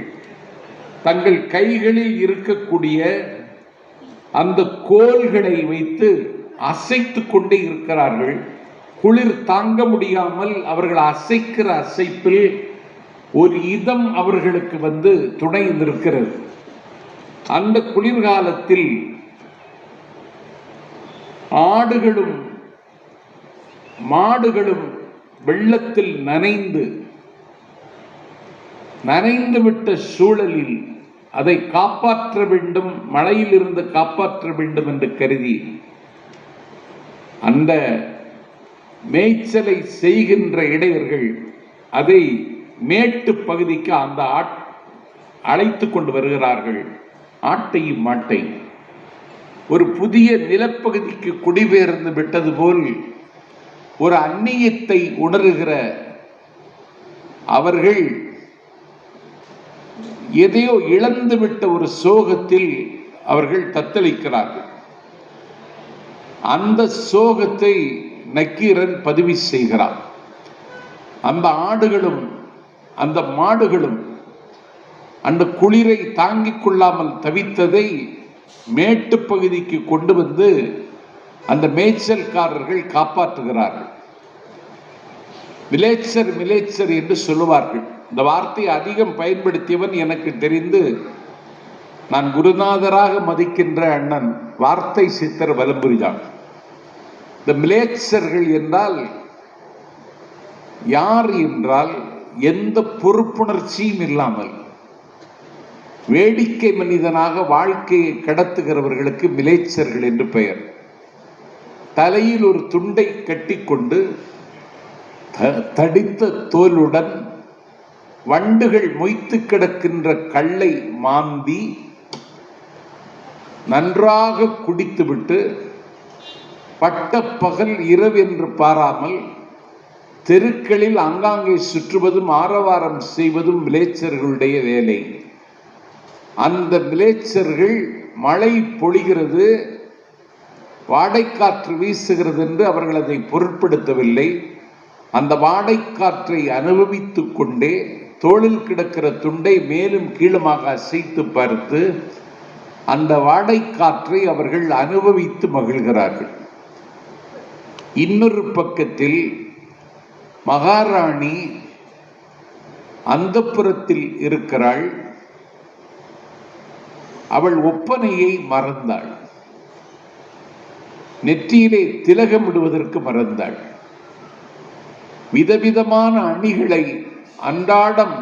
தங்கள் கைகளில் இருக்கக்கூடிய அந்த கோல்களை வைத்து அசைத்து கொண்டே இருக்கிறார்கள். குளிர் தாங்க முடியாமல் அவர்கள் அசைக்கிற அசைப்பில் ஒரு இதம் அவர்களுக்கு வந்து துணை நிற்கிறது. அந்த குளிர்காலத்தில் ஆடுகளும் மாடுகளும் வெள்ளத்தில் நனைந்து விட்ட சூழலில் அதை காப்பாற்ற வேண்டும், மழையிலிருந்து காப்பாற்ற வேண்டும் என்று கருதி அந்த மேய்ச்சலை செய்கின்ற இடையர்கள் அதை மேட்டு பகுதிக்கு அந்த அழைத்து கொண்டு வருகிறார்கள். ஆட்டையும் மாட்டை ஒரு புதிய நிலப்பகுதிக்கு குடிபெயர்ந்து விட்டது போல் ஒரு அந்நியத்தை உணர்கிற அவர்கள் எதையோ இழந்துவிட்ட ஒரு சோகத்தில் அவர்கள் தத்தளிக்கிறார்கள். அந்த சோகத்தை நக்கீரன் பதிவு செய்கிறார். அந்த ஆடுகளும் அந்த மாடுகளும் அந்த குளிரை தாங்கிக் கொள்ளாமல் தவித்ததை மேட்டு பகுதிக்கு கொண்டு வந்து அந்த மேய்ச்சல்காரர்கள் காப்பாற்றுகிறார்கள். மிலேச்சர் என்று சொல்லுவார்கள். இந்த வார்த்தையை அதிகம் பயன்படுத்தியவன் எனக்கு தெரிந்து நான் குருநாதராக மதிக்கின்ற அண்ணன் வார்த்தை சித்தர் வலம்புரிதான். இந்த மிலேச்சர்கள் என்றால் யார் என்றால் எந்த பொறுப்புணர்ச்சியும் இல்லாமல் வேடிக்கை மனிதனாக வாழ்க்கையை கடத்துகிறவர்களுக்கு மிலேச்சர்கள் என்று பெயர். தலையில் ஒரு துண்டை கட்டிக்கொண்டு தடித்த தோலுடன் வண்டுகள் மொய்த்து கிடக்கின்ற கல்லை மாந்தி நன்றாக குடித்துவிட்டு பட்ட பகல் இரவு என்று பாராமல் தெருக்களில் ஆங்காங்கே சுற்றுவதும் ஆரவாரம் செய்வதும் மிலேச்சர்களுடைய வேலை. அந்த மிலேச்சர்கள் மழை பொழிகிறது, வாடைக்காற்று வீசுகிறது என்று அவர்கள் அதை பொருட்படுத்தவில்லை. அந்த வாடைக்காற்றை அனுபவித்துக் கொண்டே தோளில் கிடக்கிற துண்டை மேலும் கீழுமாக அசைத்து பார்த்து அந்த வாடை காற்றை அவர்கள் அனுபவித்து மகிழ்கிறார்கள். இன்னொரு பக்கத்தில் மகாராணி அந்தப்புரத்தில் இருக்கிறாள். அவள் ஒப்பனையை மறந்தாள். நெற்றியிலே திலகமிடுவதற்கு மறந்தாள். விதவிதமான அணிகளை அன்றாடம்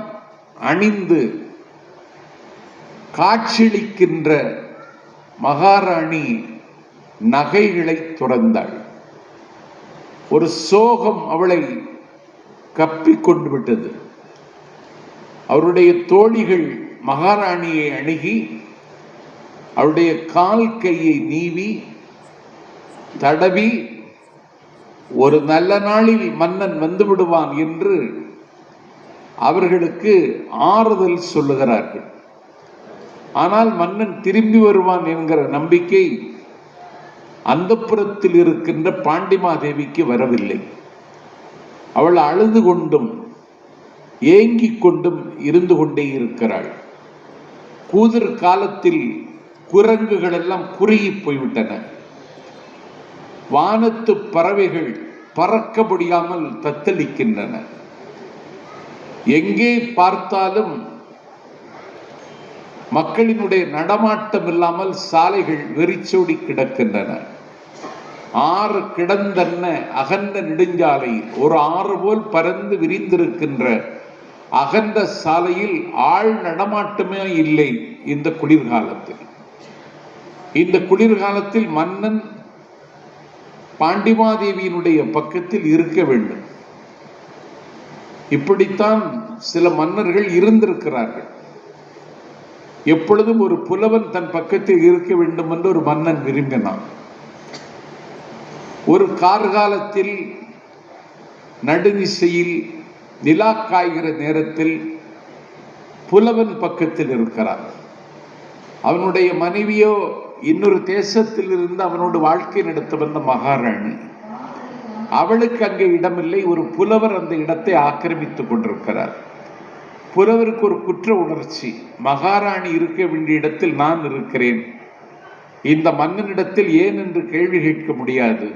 அணிந்து காட்சியளிக்கின்ற மகாராணி நகைகளை துறந்தாள். ஒரு சோகம் அவளை கப்பிக்கொண்டு விட்டது. அவருடைய தோழிகள் மகாராணியை அணுகி அவருடைய கால் கையை நீவி தடவி, ஒரு நல்ல நாளில் மன்னன் வந்து விடுவான் என்று அவர்களுக்கு ஆறுதல் சொல்லுகிறார்கள். ஆனால் மன்னன் திரும்பி வருவான் என்கிற நம்பிக்கை அந்தப்புரத்தில் இருக்கின்ற பாண்டிமாதேவிக்கு வரவில்லை. அவள் அழுது கொண்டும் ஏங்கிக் கொண்டும் இருந்து கொண்டே இருக்கிறாள். கூதிர் காலத்தில் குரங்குகள் எல்லாம் குறுகி போய்விட்டன. வானத்து பறவைகள் பறக்க முடியாமல் தத்தளிக்கின்றன. எங்கே பார்த்தாலும் மக்களினுடைய நடமாட்டம் இல்லாமல் சாலைகள் வெறிச்சோடி கிடக்கின்றன. ஆறு கிடந்தன்ன அகன்ற நெடுஞ்சாலை, ஒரு ஆறு போல் பறந்து விரிந்திருக்கின்ற அகன்ற சாலையில் ஆள் நடமாட்டமே இல்லை. இந்த குளிர்காலத்தில் மன்னன் பாண்டிமாதேவியினுடைய பக்கத்தில் இருக்க வேண்டும். இப்படித்தான் சில மன்னர்கள் இருந்திருக்கிறார்கள். எப்பொழுதும் ஒரு புலவன் தன் பக்கத்தில் இருக்க வேண்டும் என்று ஒரு மன்னன் விரும்பினான். ஒரு கார்காலத்தில் நடுநிசையில் நிலா காய்கிற நேரத்தில் புலவன் பக்கத்தில் இருக்கிறான். அவனுடைய மனைவியோ இன்னொரு தேசத்தில் இருந்து அவனோடு வாழ்க்கை நடத்த வந்த மகாராணி. அவளுக்கு அங்கே இடமில்லை. ஒரு புலவர் அந்த இடத்தை ஆக்கிரமித்துக் கொண்டிருக்கிறார். புலவருக்கு ஒரு குற்ற உணர்ச்சி. மகாராணி இருக்க வேண்டிய இடத்தில் நான் இருக்கிறேன், இந்த மன்னனிடத்தில் ஏன் என்று கேள்வி கேட்க முடியாது.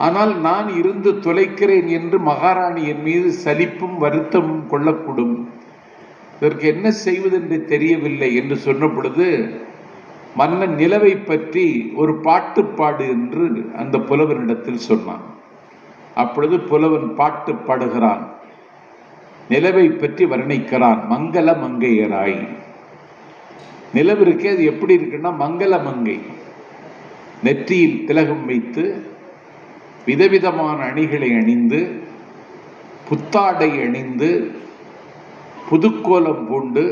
ஆனால் நான் இருந்து தொலைக்கிறேன் என்று மகாராணி என் மீது சலிப்பும் வருத்தமும் கொள்ளக்கூடும். இதற்கு என்ன செய்வதென்று தெரியவில்லை என்று சொன்ன பொழுது மன்னன் நிலவை பற்றி ஒரு பாட்டு பாடு என்று அந்த புலவனிடத்தில் சொன்னான். அப்பொழுது புலவன் பாட்டு பாடுகிறான். நிலவை பற்றி வர்ணிக்கிறான். மங்கள மங்கையராய். நிலவிற்கு அது எப்படி இருக்குன்னா, மங்கள மங்கை, நெற்றியில் திலகம் வைத்து விதவிதமான அணிகளை அணிந்து புத்தாடை அணிந்து புதுக்கோலம் பூண்டு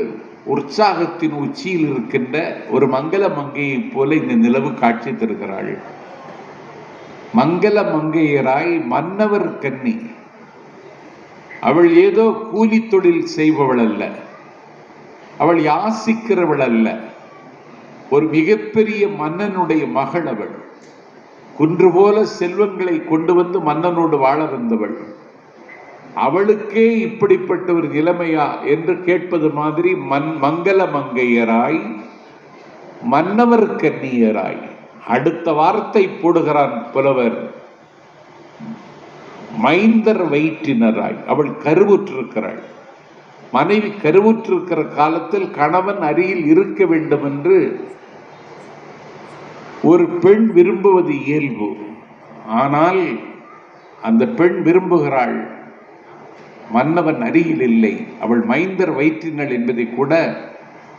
உற்சாகத்தின் உச்சியில் இருக்கின்ற ஒரு மங்கள மங்கையை போல இந்த நிலவு காட்சி தருகிறாள். மங்கள மங்கையராய் மன்னவர் கன்னி. அவள் ஏதோ கூலி தொழில் செய்பவள் அல்ல, அவள் யாசிக்கிறவள் அல்ல. ஒரு மிகப்பெரிய மன்னனுடைய மகள் அவள். குன்று போல செல்வங்களை கொண்டு வந்து மன்னனோடு வாழ வந்தவள். அவளுக்கே இப்படிப்பட்ட ஒரு நிலைமையா என்று கேட்பது மாதிரி மங்கள மங்கையராய் மன்னவர் கன்னியராய். அடுத்த வார்த்தை போடுகிறான் புலவர், மைந்தர் வயிற்றினராய். அவள் கருவுற்றிருக்கிறாள். மனைவி கருவுற்றிருக்கிற காலத்தில் கணவன் அருகில் இருக்க வேண்டும் என்று ஒரு பெண் விரும்புவது இயல்பு. ஆனால் அந்த பெண் விரும்புகிறாள், மன்னவன் அருகில் இல்லை. அவள் மைந்தர் வயிற்றினள் என்பதை கூட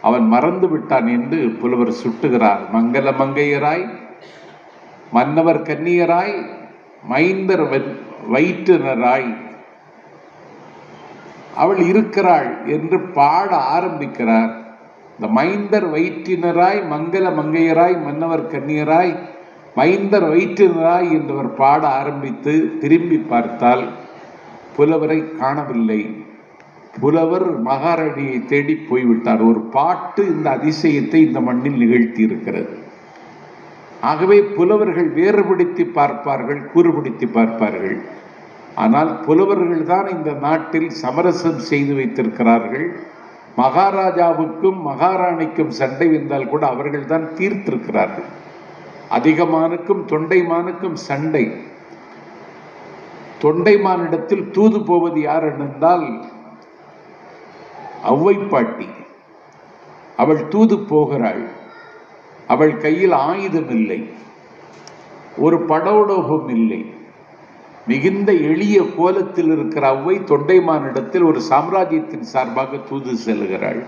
அவன் மறந்து விட்டான் என்று புலவர் சுட்டுகிறார். மங்கள மங்கையராய் மன்னவர் கன்னியராய் மைந்தர் வயிற்றினராய் அவள் இருக்கிறாள் என்று பாட ஆரம்பிக்கிறார். இந்த மைந்தர் வயிற்றினராய் மங்கள மங்கையராய் மன்னவர் கன்னியராய் மைந்தர் வயிற்றினராய் என்றவர் பாட ஆரம்பித்து திரும்பி பார்த்தால் புலவரை காணவில்லை. புலவர் மகாராணியை தேடி போய்விட்டார். ஒரு பாட்டு இந்த அதிசயத்தை இந்த மண்ணில் நிகழ்த்தி இருக்கிறது. ஆகவே புலவர்கள் வேறுபடுத்தி பார்ப்பார்கள், கூறுபடுத்தி பார்ப்பார்கள். ஆனால் புலவர்கள் தான் இந்த நாட்டில் சமரசம் செய்து வைத்திருக்கிறார்கள். மகாராஜாவுக்கும் மகாராணிக்கும் சண்டை வந்தால் கூட அவர்கள் தான் தீர்த்திருக்கிறார்கள். அதிகமானுக்கும் தொண்டைமானுக்கும் சண்டை. தொண்டைமானிடத்தில் தூது போவது யார் என்றால் ஔவை பாட்டி. அவள் தூது போகிறாள். அவள் கையில் ஆயுதம் இல்லை, ஒரு படோடோபம் இல்லை. மிகுந்த எளிய கோலத்தில் இருக்கிற ஔவை தொண்டைமானிடத்தில் ஒரு சாம்ராஜ்யத்தின் சார்பாக தூது செல்கிறாள்.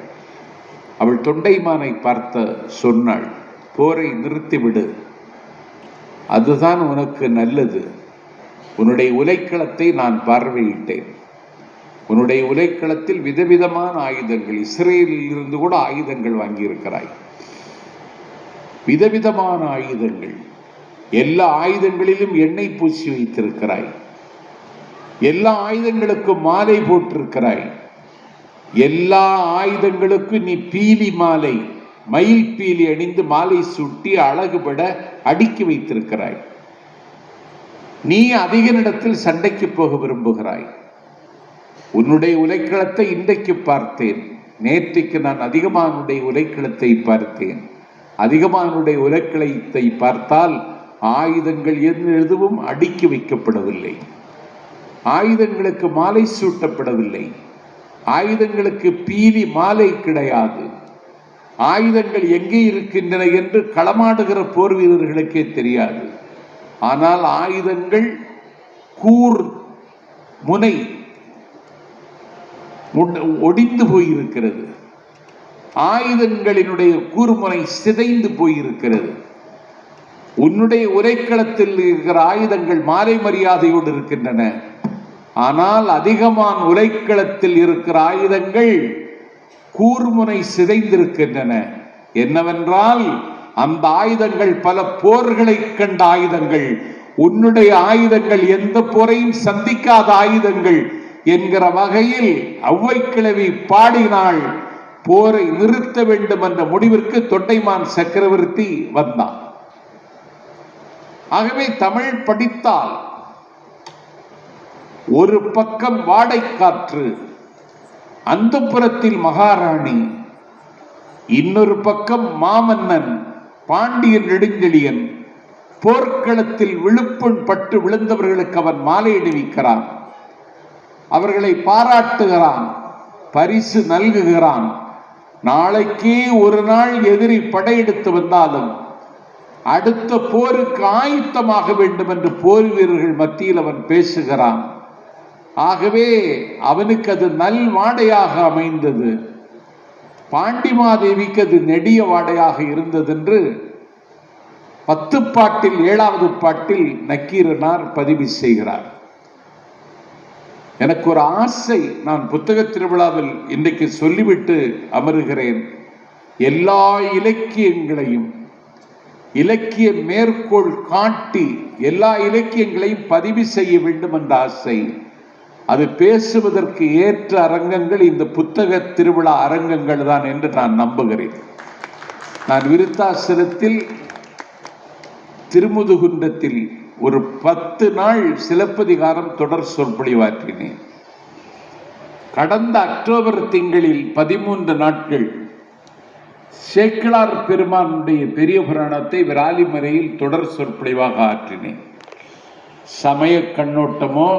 அவள் தொண்டைமானை பார்த்த சொன்னாள், போரை நிறுத்திவிடு, அதுதான் உனக்கு நல்லது. உன்னுடைய உலைக்களத்தை நான் பார்வையிட்டேன். உன்னுடைய உலைக்களத்தில் விதவிதமான ஆயுதங்கள், இஸ்ரேலில் இருந்து கூட ஆயுதங்கள் வாங்கியிருக்கிறாய். விதவிதமான ஆயுதங்கள், எல்லா ஆயுதங்களிலும் எண்ணெய் பூசி வைத்திருக்கிறாய். எல்லா ஆயுதங்களுக்கும் மாலை போட்டிருக்கிறாய். எல்லா ஆயுதங்களுக்கும் நீ பீலி மாலை, மயில் பீலி அணிந்து மாலை சுட்டி அழகுபட அடுக்கி வைத்திருக்கிறாய். நீ அதிக இடத்தில் சண்டைக்கு போக விரும்புகிறாய். உன்னுடைய உலைக்களத்தை இன்றைக்கு பார்த்தேன். நேற்றைக்கு நான் அதிகமானுடைய உலைக்களத்தை பார்த்தேன். அதிகமானுடைய உலைக்களத்தை பார்த்தால் ஆயுதங்கள் எதுவும் அடுக்கி வைக்கப்படவில்லை. ஆயுதங்களுக்கு மாலை சூட்டப்படவில்லை. ஆயுதங்களுக்கு பீலி மாலை கிடையாது. ஆயுதங்கள் எங்கே இருக்கின்றன என்று களமாடுகிற போர் வீரர்களுக்கே தெரியாது. ஆனால் ஆயுதங்கள் கூர் முனை ஒடிந்து போயிருக்கிறது. ஆயுதங்களினுடைய கூர்முனை சிதைந்து போயிருக்கிறது. உன்னுடைய உரைக்களத்தில் இருக்கிற ஆயுதங்கள் மாலை மரியாதையோடு இருக்கின்றன. ஆனால் அதிகமான உரைக்களத்தில் இருக்கிற ஆயுதங்கள் கூர்முனை சிதைந்திருக்கின்றன. என்னவென்றால் அந்த ஆயுதங்கள் பல போர்களை கண்ட ஆயுதங்கள். உன்னுடைய ஆயுதங்கள் எந்த போரையும் சந்திக்காத ஆயுதங்கள் என்கிற வகையில் ஔவை கிழவி பாடினாள். போரை நிறுத்த வேண்டும் என்ற முடிவிற்கு தொண்டைமான் சக்கரவர்த்தி வந்தான். ஆகவே தமிழ் படித்தால் ஒரு பக்கம் வாடைக்காற்று, அந்தப்புறத்தில் மகாராணி, இன்னொரு பக்கம் மாமன்னன் பாண்டியன் நெடுஞ்செழியன். போர்க்களத்தில் விழுப்புண் பட்டு விழுந்தவர்களுக்கு அவன் மாலை அணிவிக்கிறான், அவர்களை பாராட்டுகிறான், பரிசு நல்குகிறான். நாளைக்கே ஒரு நாள் எதிரி படையெடுத்து வந்தாலும் அடுத்த போருக்கு ஆயுத்தமாக வேண்டும் என்று போர் வீரர்கள் மத்தியில் அவன் பேசுகிறான். ஆகவே அவனுக்கு அது நல் வாடையாக அமைந்தது. பாண்டிமாதேவிக்கு அது நெடிய வாடையாக இருந்தது என்று 10 பாட்டில் 7வது பாட்டில் நக்கீரனார் பதிவு செய்கிறார். எனக்கு ஒரு ஆசை, நான் புத்தக திருவிழாவில் இன்றைக்கு சொல்லிவிட்டு அமருகிறேன். எல்லா இலக்கியங்களையும் இலக்கிய மேற்கோள் காட்டி எல்லா இலக்கியங்களையும் பதிவு செய்ய வேண்டும் என்ற ஆசை. அது பேசுவதற்கு ஏற்ற அரங்கங்கள் இந்த புத்தக திருவிழா அரங்கங்கள் தான் என்று நான் நம்புகிறேன். நான் விருத்தாசலத்தில் திருமுதுகுன்றத்தில் ஒரு 10 நாள் சிலப்பதிகாரம் தொடர் சொற்பொழிவாற்றினேன். கடந்த அக்டோபர் திங்களில் 13 நாட்கள் சேக்கிழார் பெருமானுடைய பெரிய புராணத்தை விராலிமலையில் தொடர் சொற்பொழிவாக ஆற்றினேன். சமய கண்ணோட்டமோ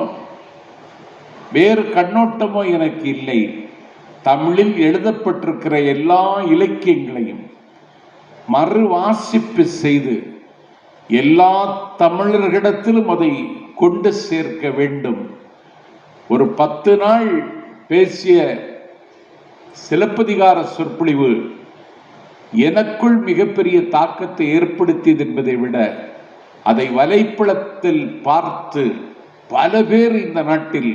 வேறு கண்ணோட்டமோ எனக்கு இல்லை. தமிழில் எழுதப்பட்டிருக்கிற எல்லா இலக்கியங்களையும் மறு வாசிப்பு செய்து எல்லா தமிழர்களிடத்திலும் அதை கொண்டு சேர்க்க வேண்டும். ஒரு 10 நாள் பேசிய சிலப்பதிகார சொற்பொழிவு எனக்குள் மிகப்பெரிய தாக்கத்தை ஏற்படுத்தியது என்பதை விட அதை வலைப்பளத்தில் பார்த்து பல பேர் இந்த நாட்டில்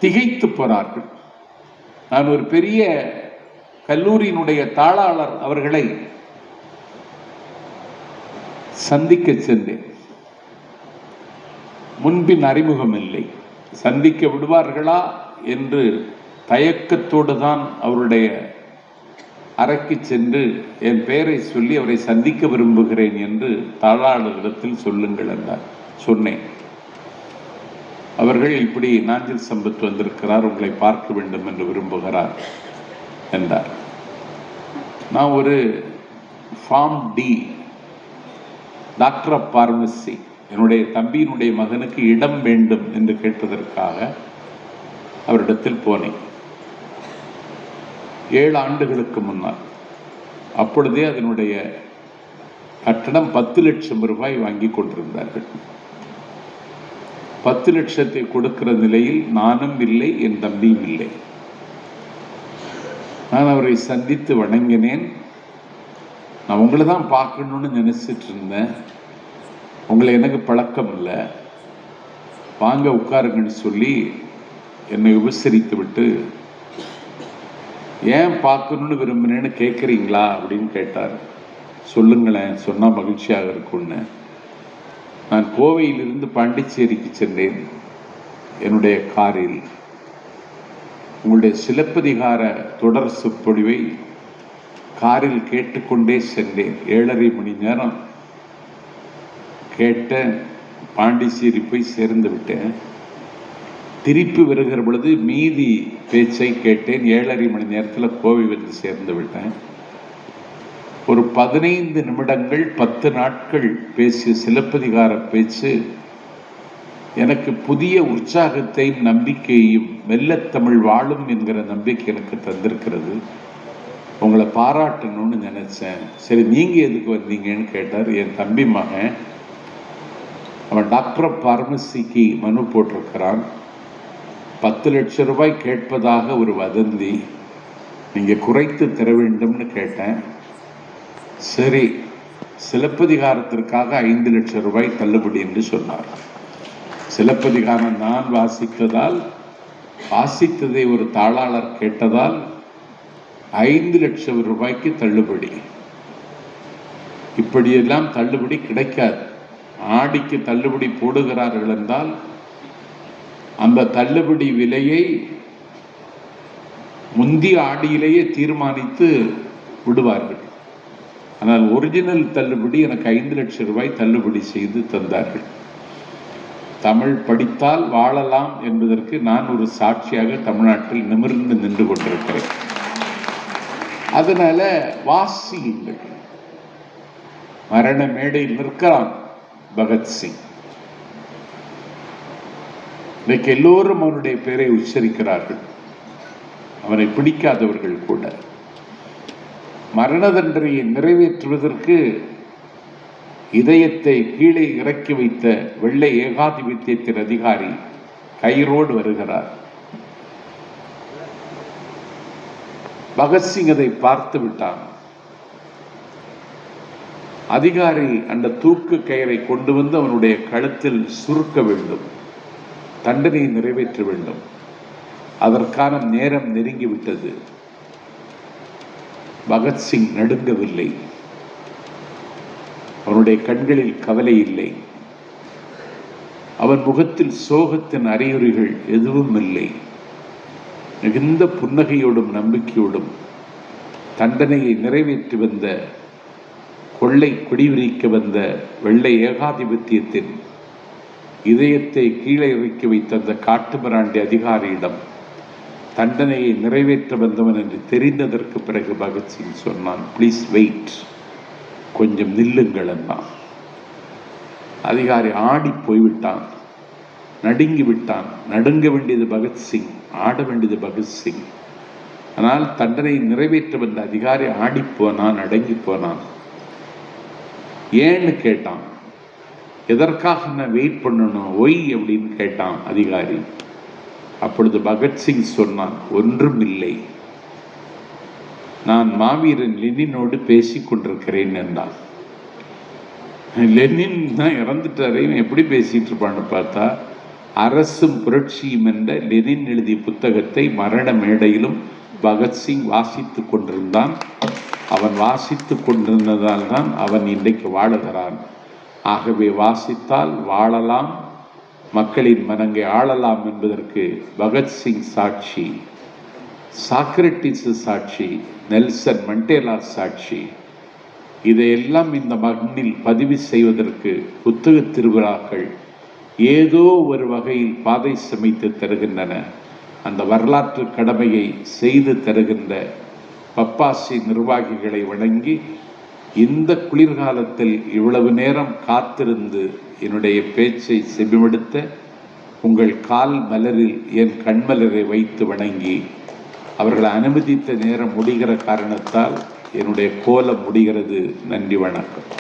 திகைத்து போனார்கள். நான் ஒரு பெரிய கல்லூரியினுடைய தாளாளர் அவர்களை சந்திக்க சென்றேன். முன்பின் அறிமுகம் இல்லை. சந்திக்க விடுவார்களா என்று தயக்கத்தோடு தான் அவருடைய அறைக்கு சென்று என் பெயரை சொல்லி அவரை சந்திக்க விரும்புகிறேன் என்று தாளாளரிடத்தில் சொல்லுங்கள் என்றார். சொன்னேன். அவர்கள் இப்படி நாஞ்சில் சம்பத் வந்திருக்கிறார், உங்களை பார்க்க வேண்டும் என்று விரும்புகிறார். என்றார். நான் ஒரு pharm D, doctor of pharmacy, என்னுடைய தம்பியினுடைய மகனுக்கு இடம் வேண்டும் என்று கேட்பதற்காக அவரிடத்தில் போனேன். 7 ஆண்டுகளுக்கு முன்னால். அப்பொழுதே அதனுடைய கட்டணம் 10 லட்சம் ரூபாய் வாங்கி கொண்டிருந்தார்கள். 10 லட்சத்தை கொடுக்கிற நிலையில் நானும் இல்லை, என் தம்பியும் இல்லை. நான் அவரை சந்தித்து வணங்கினேன். நான் உங்களை தான் பார்க்கணும்னு நினைச்சிட்டு இருந்தேன், உங்களை எனக்கு பழக்கம் இல்லை, வாங்க உட்காருங்கன்னு சொல்லி என்னை உபசரித்து விட்டு, ஏன் பார்க்கணுன்னு விரும்பினேன்னு கேட்குறீங்களா அப்படின்னு கேட்டார். சொல்லுங்களேன், சொன்னால் மகிழ்ச்சியாக இருக்கும்னு. நான் கோவையிலிருந்து பாண்டிச்சேரிக்கு சென்றேன் என்னுடைய காரில். உங்களுடைய சிலப்பதிகார தொடர் சொற்பொழிவை காரில் கேட்டுக்கொண்டே சென்றேன். 7.5 மணி நேரம் கேட்டேன். பாண்டிச்சேரி போய் சேர்ந்து விட்டேன். திருப்பி வருகிற பொழுது மீதி பேச்சை கேட்டேன். 7.5 மணி நேரத்தில் கோவை வந்து சேர்ந்து விட்டேன். ஒரு 15 நிமிடங்கள் 10 நாட்கள் பேசிய சிலப்பதிகார பேச்சு எனக்கு புதிய உற்சாகத்தையும் நம்பிக்கையையும், மெல்லத்தமிழ் வாழும் என்கிற நம்பிக்கை எனக்கு தந்திருக்கிறது. உங்களை பாராட்டணும்னு நினைச்சேன். சரி, நீங்க எதுக்கு வந்தீங்கன்னு கேட்டார். என் தம்பி மகன், அவன் டாக்டர் ஆஃப் பார்மசிக்கு மனு போட்டிருக்கிறான். 10 லட்சம் ரூபாய் கேட்பதாக ஒரு வதந்தி, நீங்க குறைத்து தர வேண்டும்னு கேட்டேன். சரி, சிலப்பதிகாரத்திற்காக 5 லட்சம் ரூபாய் தள்ளுபடி என்று சொன்னார். சிலப்பதிகாரம் நான் வாசித்ததால், வாசித்ததை ஒரு தாளாளர் கேட்டதால் 5 லட்சம் ரூபாய்க்கு தள்ளுபடி. இப்படியெல்லாம் தள்ளுபடி கிடைக்காது. ஆடிக்கு தள்ளுபடி போடுகிறார்கள் என்றால் அந்த தள்ளுபடி விலையை முந்திய ஆடியிலேயே தீர்மானித்து விடுவார்கள். ஆனால் ஒரிஜினல் தள்ளுபடி எனக்கு 5 லட்சம் ரூபாய் தள்ளுபடி செய்து தந்தார்கள். தமிழ் படித்தால் வாழலாம் என்பதற்கு நான் ஒரு சாட்சியாக தமிழ்நாட்டில் நிமிர்ந்து நின்று கொண்டிருக்கிறேன். அதனால வாசியுங்கள். மரண மேடையில் நிற்கிறான் பகத்சிங். இன்னைக்கு எல்லோரும் அவனுடைய பெயரை உச்சரிக்கிறார்கள், அவனை பிடிக்காதவர்கள் கூட. மரண தண்டனையை நிறைவேற்றுவதற்கு இதயத்தை கீழே இறக்கி வைத்த வெள்ளை ஏகாதிபத்தியத்தின் அதிகாரி கயிறோடு வருகிறார். பகத்சிங் அதை பார்த்து விட்டான். அதிகாரி அந்த தூக்கு கயிறை கொண்டு வந்து அவனுடைய கழுத்தில் சுருக்க வேண்டும், தண்டனையை நிறைவேற்ற வேண்டும். அதற்கான நேரம் நெருங்கிவிட்டது. பகத்சிங் நடுங்கவில்லை. அவனுடைய கண்களில் கவலை இல்லை. அவன் முகத்தில் சோகத்தின் அறிகுறிகள் எதுவும் இல்லை. மிகுந்த புன்னகையோடும் நம்பிக்கையோடும் தண்டனையை நிறைவேற்றி வந்த, கொள்ளை குடிவிரிக்க வந்த வெள்ளை ஏகாதிபத்தியத்தின் இதயத்தை கீழே இறக்கி வைத்த அந்த காட்டுமிராண்டி அதிகாரியிடம் தண்டனையை நிறைவேற்ற வந்தவன் என்று தெரிந்ததற்கு பிறகு பகத்சிங் சொன்னான், ப்ளீஸ் வெயிட், கொஞ்சம் நில்லுங்கள் அண்ணா. அதிகாரி ஆடி போய்விட்டான், நடுங்கி விட்டான். நடுங்க வேண்டியது பகத்சிங், ஆட வேண்டியது பகத்சிங். ஆனால் தண்டனை நிறைவேற்ற வந்த அதிகாரி ஆடி போனான், அடங்கி போனான். ஏன்னு கேட்டான். எதற்காக நான் வெயிட் பண்ணணும், ஒய் அப்படின்னு கேட்டான் அதிகாரி. அப்பொழுது பகத்சிங் சொன்னான், ஒன்றும் இல்லை, நான் மாவீரன் லெனினோடு பேசிக் கொண்டிருக்கிறேன் என்றான். லெனின் தான் இறந்துட்டாரு, எப்படி பேசிட்டு இருப்பான்னு பார்த்தா, அரசும் புரட்சியும் என்ற லெனின் எழுதிய புத்தகத்தை மரண மேடையிலும் பகத்சிங் வாசித்து கொண்டிருந்தான். அவன் வாசித்து கொண்டிருந்ததால் தான் அவன் இன்றைக்கு வாழுகிறான். ஆகவே வாசித்தால் வாழலாம், மக்களின் மனங்கை ஆளலாம் என்பதற்கு பகத்சிங் சாட்சி, சாக்ரட்டிஸ் சாட்சி, நெல்சன் மண்டேலா சாட்சி. இதையெல்லாம் இந்த மண்ணில் பதிவு செய்வதற்கு புத்தக திருவிழாக்கள் ஏதோ ஒரு வகையில் பாதை சமைத்து தருகின்றன. அந்த வரலாற்று கடமையை செய்து தருகின்ற பப்பாசி நிர்வாகிகளை வணங்கி, இந்த குளிர்காலத்தில் இவ்வளவு நேரம் காத்திருந்து என்னுடைய பேச்சை செவிமடுத்த உங்கள் கால் மலரில் என் கண்மலரை வைத்து வணங்கி, அவர்களை அனுமதித்த நேரம் முடிகிற காரணத்தால் என்னுடைய கோலம் முடிகிறது. நன்றி, வணக்கம்.